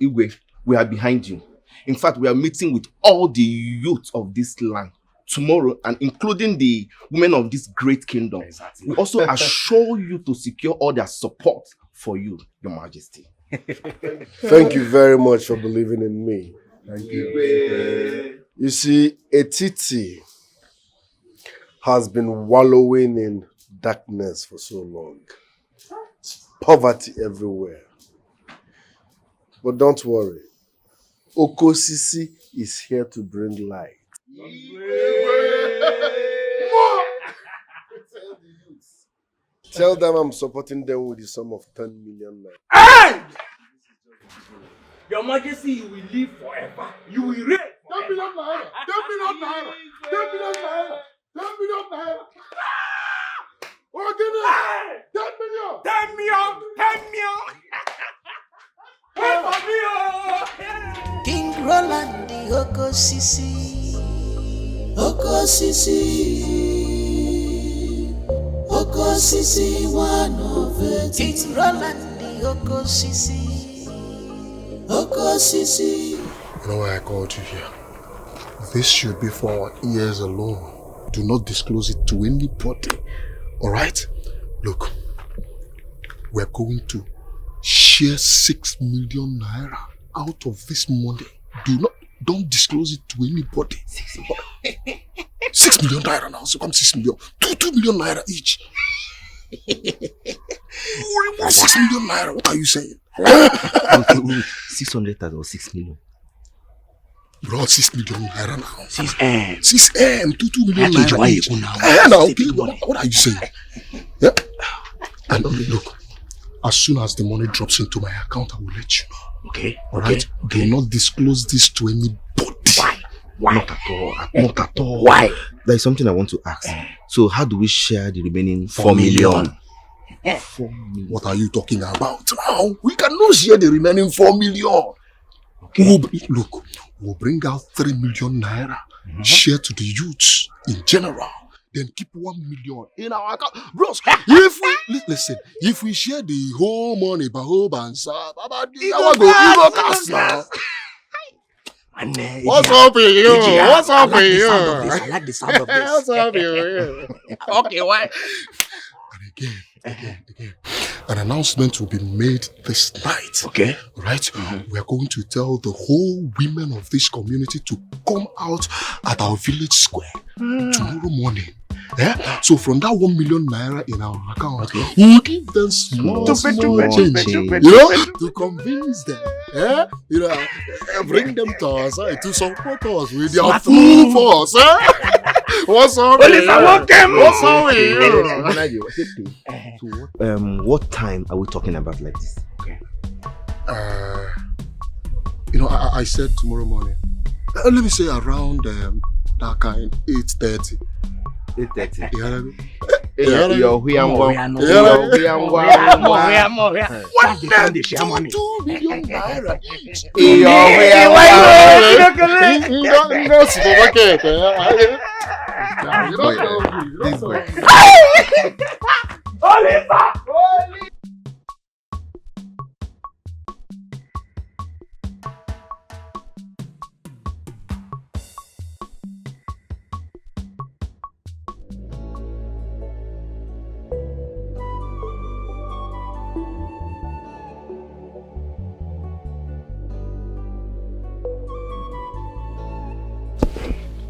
Igwe, we are behind you. In fact, we are meeting with all the youth of this land tomorrow, and including the women of this great kingdom. Exactly. We also assure you to secure all their support for you, Your Majesty. Thank you very much for believing in me. Thank you. You see, Etiti has been wallowing in darkness for so long. Poverty everywhere. But don't worry. Okosisi is here to bring light. Tell them I'm supporting them with the sum of 10 million naira. Hey! Your Majesty, you will live forever. You will reign. 10 million naira! 10 million naira! 10 million naira! 10 million naira! Oh, give me 10 million! 10 million! 10 million! Wait for me, oh! King Roland, the Okosisi. Okosisi. Okosisi, one of it. King Roland, the Okosisi. Okosisi. You know why I called you here? This should be for our ears alone. Do not disclose it to anybody. Alright? Look, we're going to share 6 million naira out of this money. Don't disclose it to anybody. 6 million naira now, so come 6 million. 2 million naira each. 6 million naira, what are you saying? 600,000 or 6 million? Bro, 6 million naira now. 6M. 6M, 2 million naira each. What are you saying? Yeah? And look, as soon as the money drops into my account, I will let you know. Okay. Alright? Do not disclose this to anybody. Why? Not at all. Not at all. Why? There is something I want to ask. So how do we share the remaining 4 million? 4 million. What are you talking about now? We cannot share the remaining 4 million. Okay. We'll bring out 3 million naira, share to the youths in general. Then keep 1 million in our account. Bros, if we share the whole money, what's up with you? What's up with you? I like the sound of this. What's up with you? Okay, why? And again. An announcement will be made this night. Okay. Right? We are going to tell the whole women of this community to come out at our village square tomorrow morning. Yeah? So from that 1 million naira in our account, we'll give them small change, to convince them. Yeah? Bring them to our side to support us with their full force. What's up with you? What's up with you? What time are we talking about like this? Okay. I said tomorrow morning. Let me say around that kind, 8:30. 8:30. You hear me? That's the time they share money. 2 million naira each.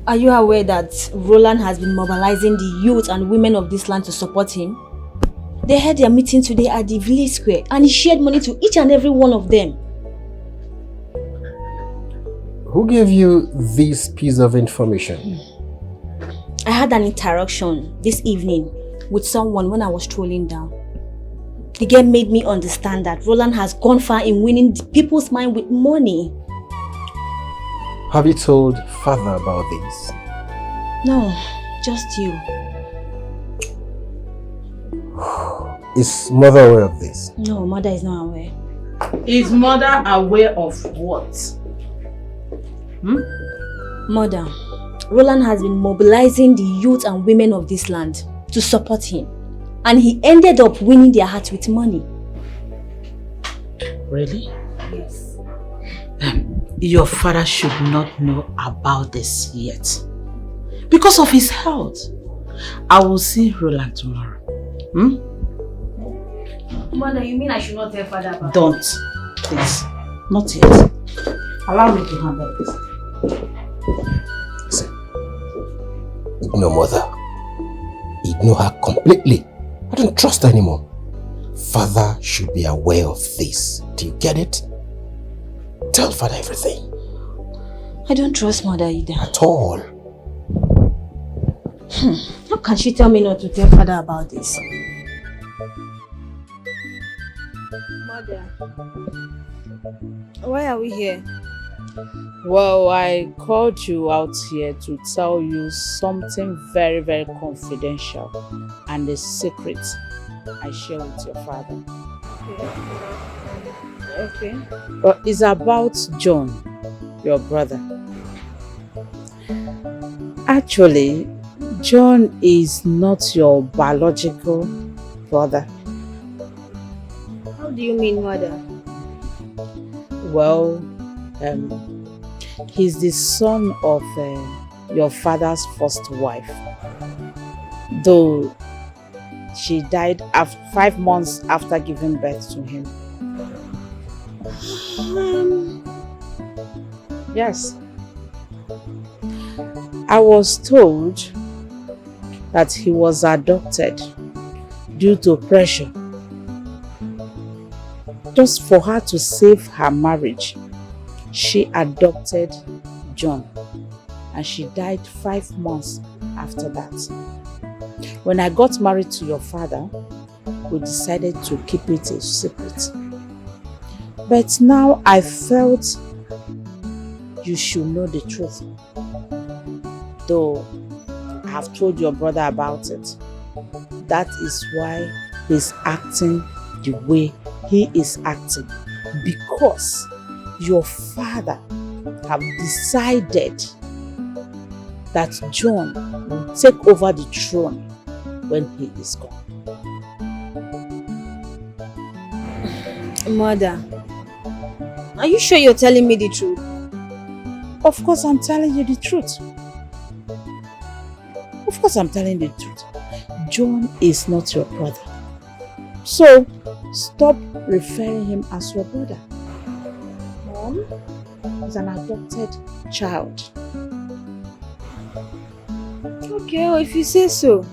Are you aware that Roland has been mobilizing the youth and women of this land to support him? They had their meeting today at the village square and he shared money to each and every one of them. Who gave you this piece of information? I had an interaction this evening with someone when I was strolling down. The girl made me understand that Roland has gone far in winning people's mind with money. Have you told father about this? No, just you. Is mother aware of this? No, mother is not aware. Is mother aware of what? Mother, Roland has been mobilizing the youth and women of this land to support him. And he ended up winning their hearts with money. Really? Yes. Your father should not know about this yet. Because of his health. I will see Roland tomorrow. Mother, you mean I should not tell father about it? Don't. Please. Not yet. Allow me to handle this. No, mother. Ignore her completely. I don't trust her anymore. Father should be aware of this. Do you get it? Tell father everything. I don't trust mother either. At all. How can she tell me not to tell father about this? Mother, why are we here? Well, I called you out here to tell you something very, very confidential and a secret I share with your father. Okay. But it's about John, your brother. Actually, John is not your biological brother. How do you mean, mother? Well, he's the son of your father's first wife. Though she died 5 months after giving birth to him. Yes. I was told that he was adopted due to pressure. Just for her to save her marriage, she adopted John, and she died 5 months after that. When I got married to your father, we decided to keep it a secret. But now I felt you should know the truth. Though I have told your brother about it. That is why he's acting the way he is acting. Because your father have decided that John will take over the throne when he is gone. Mother, are you sure you're telling me the truth? Of course I'm telling you the truth. Of course I'm telling you the truth. John is not your brother. So, stop referring him as your brother. Mom is an adopted child. Okay, well, if you say so.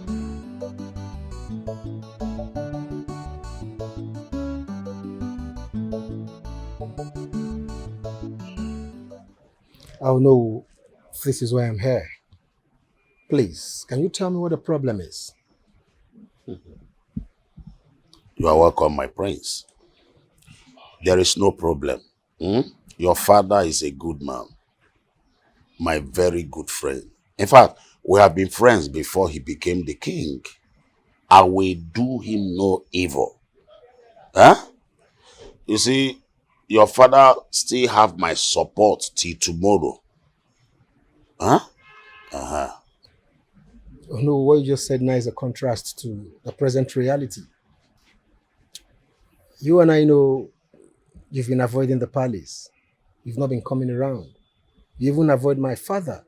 I'll know this is why I'm here. Please, can you tell me what the problem is? You are welcome, my prince. There is no problem. Your father is a good man. My very good friend. In fact, we have been friends before he became the king. I will do him no evil. Huh? You see, your father still have my support till tomorrow. Huh? Uh-huh. Oh no, what you just said now is a contrast to the present reality. You and I know you've been avoiding the palace. You've not been coming around. You even avoid my father.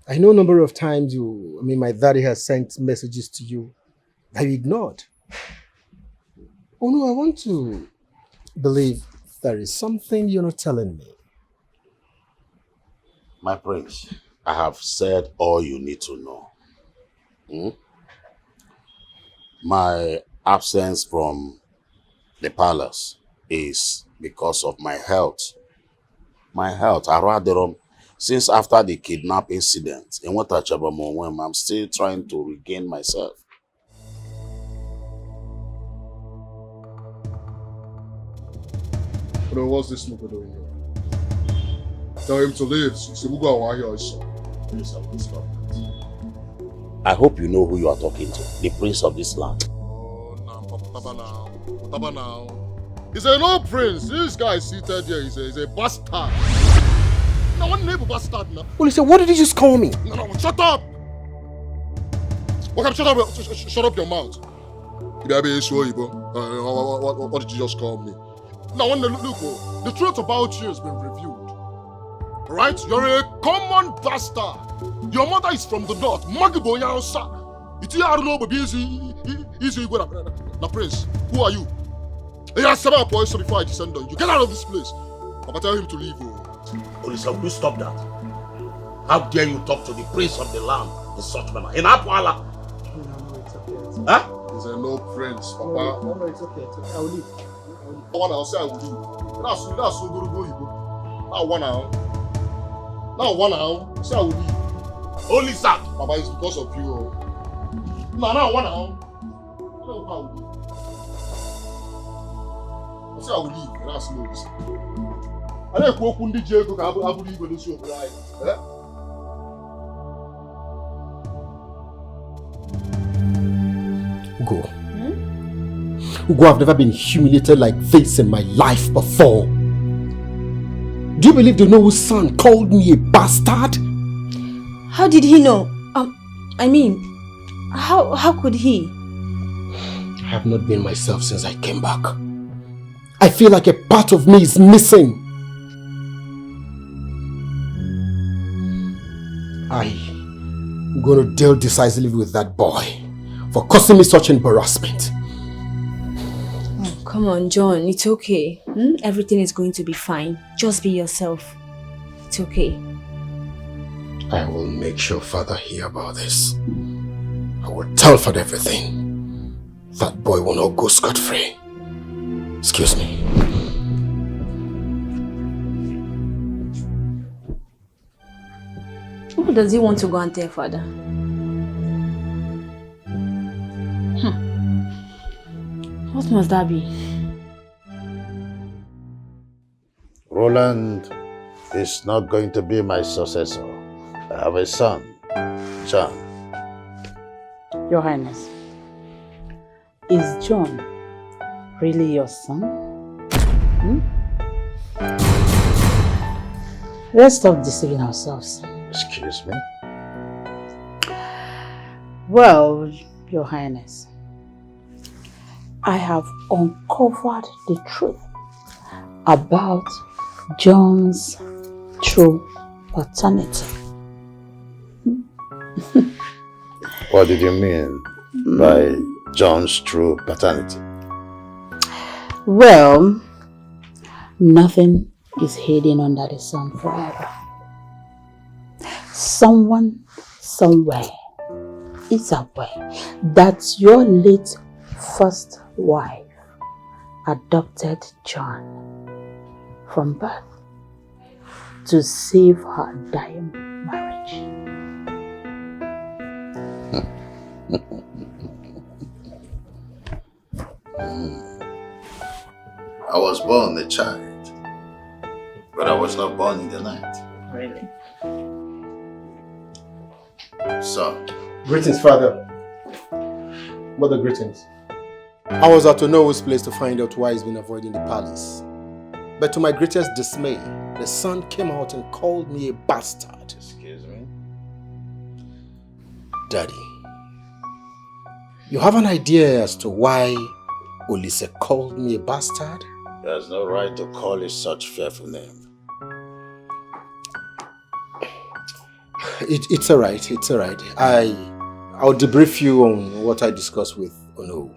I know a number of times my daddy has sent messages to you that you ignored. Oh no, I want to believe there is something you're not telling me. My prince, I have said all you need to know. My absence from the palace is because of my health. My health, since after the kidnap incident in Watachabamon, I'm still trying to regain myself. Bro, what's this nigga doing here? Tell him to leave. I hope you know who you are talking to. The prince of this land. Taba now. He's a no prince. This guy seated here, he's a bastard. No one name bastard now. Well, listen, what did you just call me? No, shut up! Okay, shut up your mouth. What did you just call me? Now, when look, the truth about you has been revealed. Alright? You're a common bastard. Your mother is from the north. It's I don't know, but easy na prince. Who are you? He has 7 boys before I descend on you. Get out of this place. Papa, tell him to leave. Olisa, will you stop that? How dare you talk to the prince of the land in such manner? In Apwala. Huh? He's a no prince, Papa. No, it's okay. I will leave. I'll say I will leave. That's so good. Now one now. Say I will leave. Only sir. Papa, it's because of you. Now one now. I say I will leave. That's no reason. I don't go kundi Jacob. I will leave when you show right. Ugo. Ugo, I've never been humiliated like this in my life before. Do you believe the Noah's son called me a bastard? How did he know? I mean, how could he? I have not been myself since I came back. I feel like a part of me is missing. I'm going to deal decisively with that boy for causing me such embarrassment. Oh, come on, John. It's okay. Everything is going to be fine. Just be yourself. It's okay. I will make sure Father hear about this. I will tell Father everything. That boy will not go scot-free. Excuse me. Who does he want to go and tell Father? What must that be? Roland is not going to be my successor. I have a son, John. Your Highness, is John really your son? Let's stop deceiving ourselves. Excuse me? Well, Your Highness, I have uncovered the truth about John's true paternity. What did you mean by John's true paternity? Well, nothing is hidden under the sun forever. Someone, somewhere is aware that your late first wife adopted John from birth to save her dying marriage. I was born a child, but I was not born in the night. Really? So, Greetings, Father. Mother, greetings. I was at Onowo's place to find out why he's been avoiding the palace. But to my greatest dismay, the son came out and called me a bastard. Excuse me? Daddy, you have an idea as to why Olise called me a bastard? He has no right to call you such fearful name. It's alright. I'll debrief you on what I discussed with Ono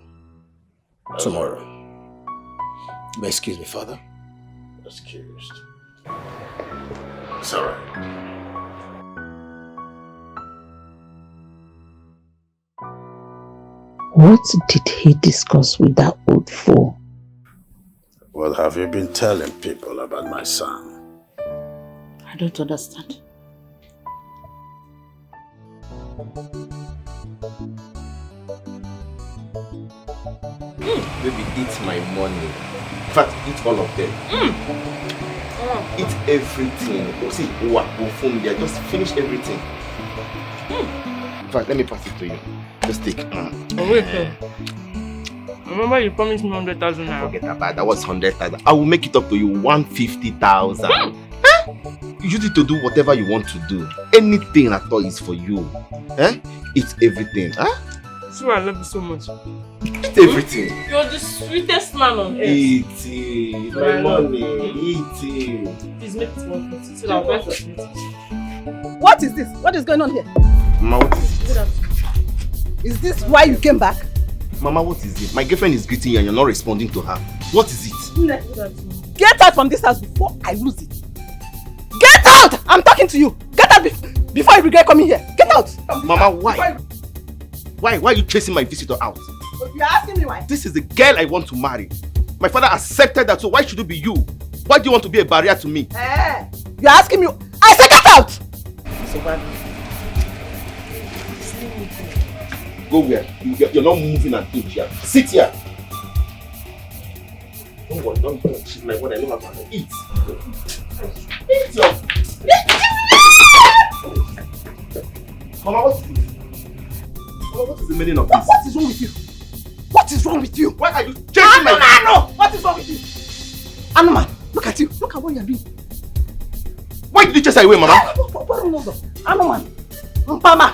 tomorrow. But excuse me, Father. Excused. It's alright. What did he discuss with that old fool? What have you been telling people about my son? I don't understand. Baby, eat my money. In fact, eat all of them. Eat everything. See, just finish everything. In fact, let me pass it to you. Just take. Wait, remember you promised me 100,000 naira. Forget about that. Was 100,000. I will make it up to you 150,000. You use it to do whatever you want to do. Anything at all is for you. Eat everything. So I love you so much. Eat everything. You're the sweetest man on earth. Eat it. My money. Eat it. Please make it 150 so that I'll buy for it. What is this? What is going on here? Mama, what is it? Is this why you came back? Mama, what is it? My girlfriend is greeting you and you're not responding to her. What is it? Get out from this house before I lose it. Get out! I'm talking to you. Get out before you regret coming here. Get out! Mama, why? Why are you chasing my visitor out? You're asking me why? This is the girl I want to marry. My father accepted that, so why should it be you? Why do you want to be a barrier to me? You're asking me. I said get out! Go where? You're not moving an inch here. Sit here. Don't worry, don't cheat my word. I know how to eat. Eat your... Mama, what is this? Mama, what is the meaning of this? What is wrong with you? What is wrong with you? Why are you chasing my... No! What is wrong with you? Anoman, look at you. Look at what you're doing. Why did you chase her away, Mama? Anoman. Mpama.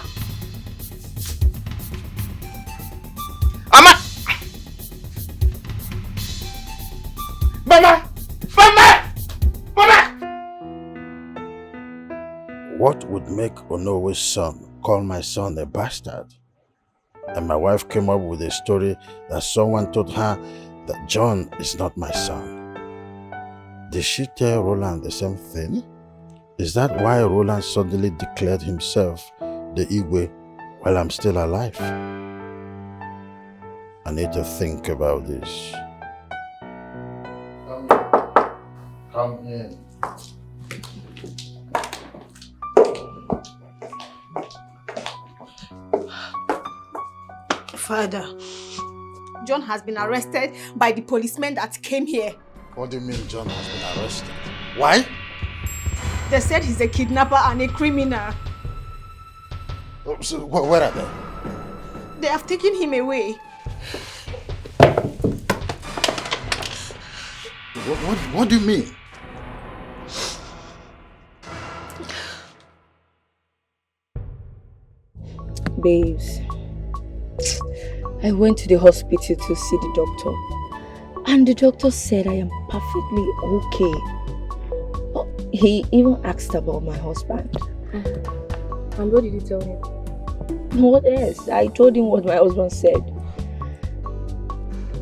Mama! Mama! Mama! What would make Onowe's son call my son a bastard? And my wife came up with a story that someone told her that John is not my son. Did she tell Roland the same thing? Is that why Roland suddenly declared himself the Igwe while I'm still alive? I need to think about this. Come in. Father, John has been arrested by the policemen that came here. What do you mean John has been arrested? Why? They said he's a kidnapper and a criminal. Oh, so where are they? They have taken him away. What do you mean? Babes, I went to the hospital to see the doctor, and the doctor said I am perfectly okay. But he even asked about my husband. And what did you tell him? What else? I told him what my husband said.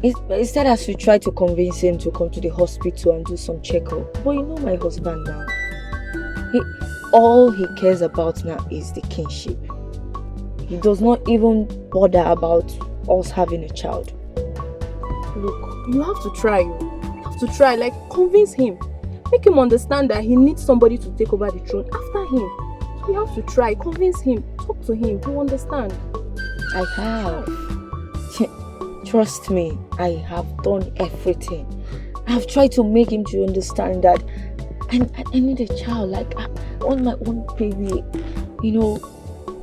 He said I should try to convince him to come to the hospital and do some checkup. But you know my husband now. All he cares about now is the kinship. He does not even bother about us having a child. Look, you have to try. You have to try, like convince him. Make him understand that he needs somebody to take over the throne after him. You have to try, convince him, talk to him, he'll understand. I have. Trust me, I have done everything. I have tried to make him to understand that I need a child, like I want my own baby, you know.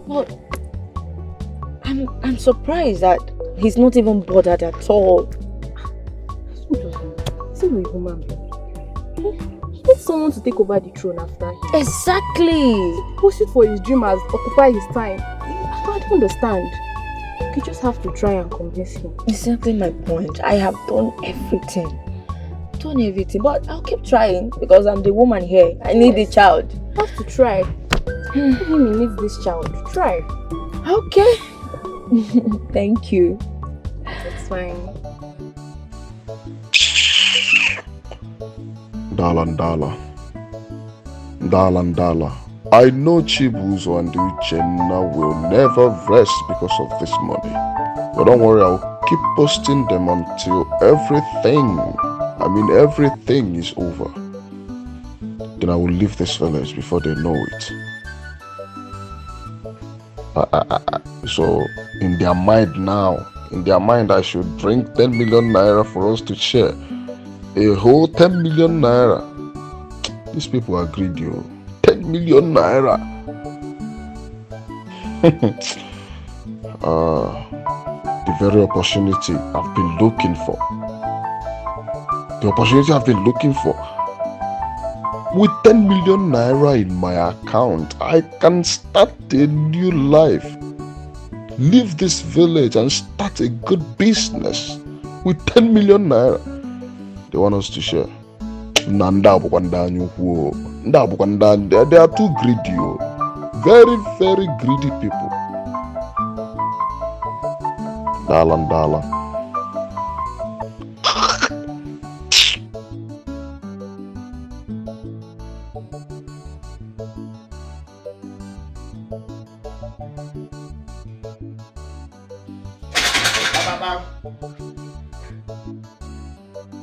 But I'm surprised that he's not even bothered at all. He's a human being. He needs someone to take over the throne after him. Exactly. Push it for his dream as occupy his time. I don't understand. You just have to try and convince him. Exactly my point. I have done everything. But I'll keep trying because I'm the woman here. I need the child. You have to try. Him, he needs this child. Try. Okay. Thank you. It's fine. Dala. I know Chibuzo and Uchenna will never rest because of this money. But don't worry, I'll keep posting them until everything is over. Then I will leave this village before they know it. So, in their mind I should bring 10 million naira for us to share. A whole 10 million naira. These people are greedy. 10 million naira. The very opportunity I've been looking for. With 10 million naira in my account, I can start a new life. leave this village and start a good business with 10 million naira. They want us to share. Nanda they are too greedy. Very, very greedy people. Dala.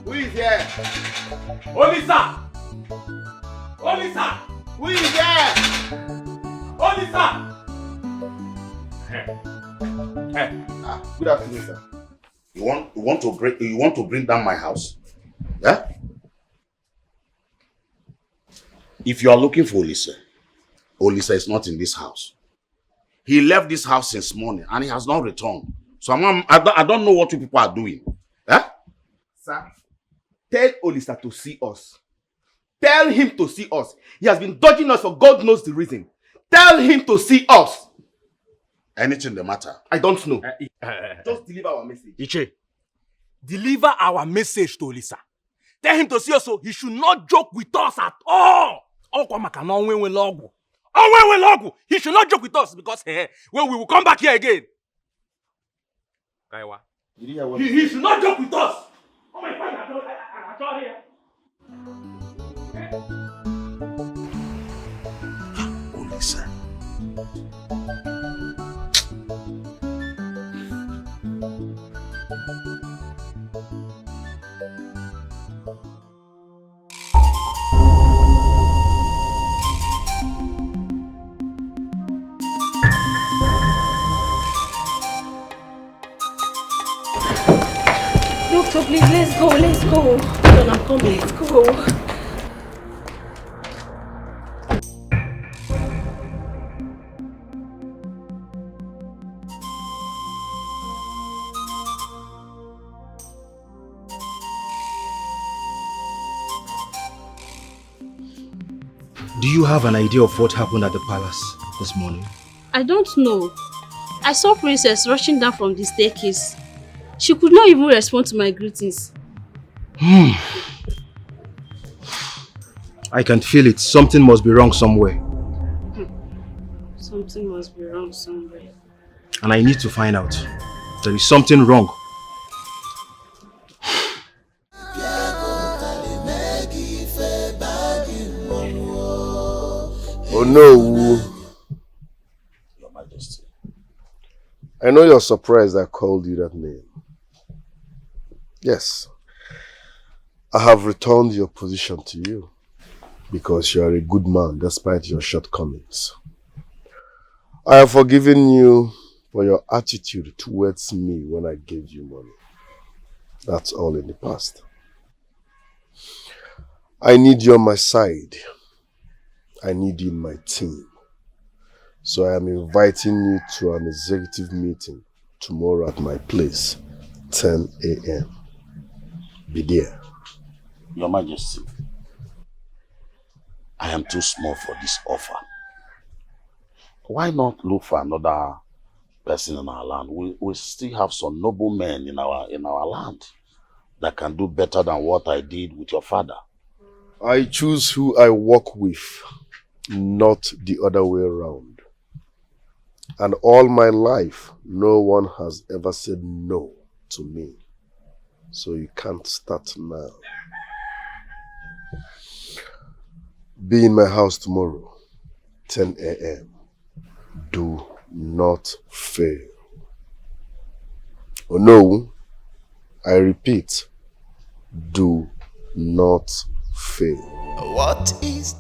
Who is here? Olisa! Who is here? Olisa! Good afternoon, sir. You want to bring down my house? Yeah? If you are looking for Olisa is not in this house. He left this house since morning and he has not returned. So I don't know what you people are doing. Eh? Sir, tell Olisa to see us. Tell him to see us. He has been dodging us for God knows the reason. Tell him to see us. Anything the matter? I don't know. Just deliver our message. Iche, deliver our message to Olisa. Tell him to see us so he should not joke with us at all. He should not joke with us because when we will come back here again. He should not joke with us. Oh my God, I told here. Olisa. Doctor, please, let's go. Hold on, I'm coming. Let's go. Do you have an idea of what happened at the palace this morning? I don't know. I saw Princess rushing down from the staircase. She could not even respond to my greetings. I can feel it. Something must be wrong somewhere. Something must be wrong somewhere. And I need to find out. There is something wrong. Oh no. Your Majesty. I know you're surprised I called you that name. Yes. I have returned your position to you because you are a good man despite your shortcomings. I have forgiven you for your attitude towards me when I gave you money. That's all in the past. I need you on my side. I need you in my team. So I am inviting you to an executive meeting tomorrow at my place, 10 a.m. Be there. Your Majesty, I am too small for this offer. Why not look for another person in our land? We still have some noble men in our land that can do better than what I did with your father. I choose who I work with, not the other way around. And all my life, no one has ever said no to me. So you can't start now. Be in my house tomorrow, 10 a.m. Do not fail. Oh no, I repeat, do not fail. What is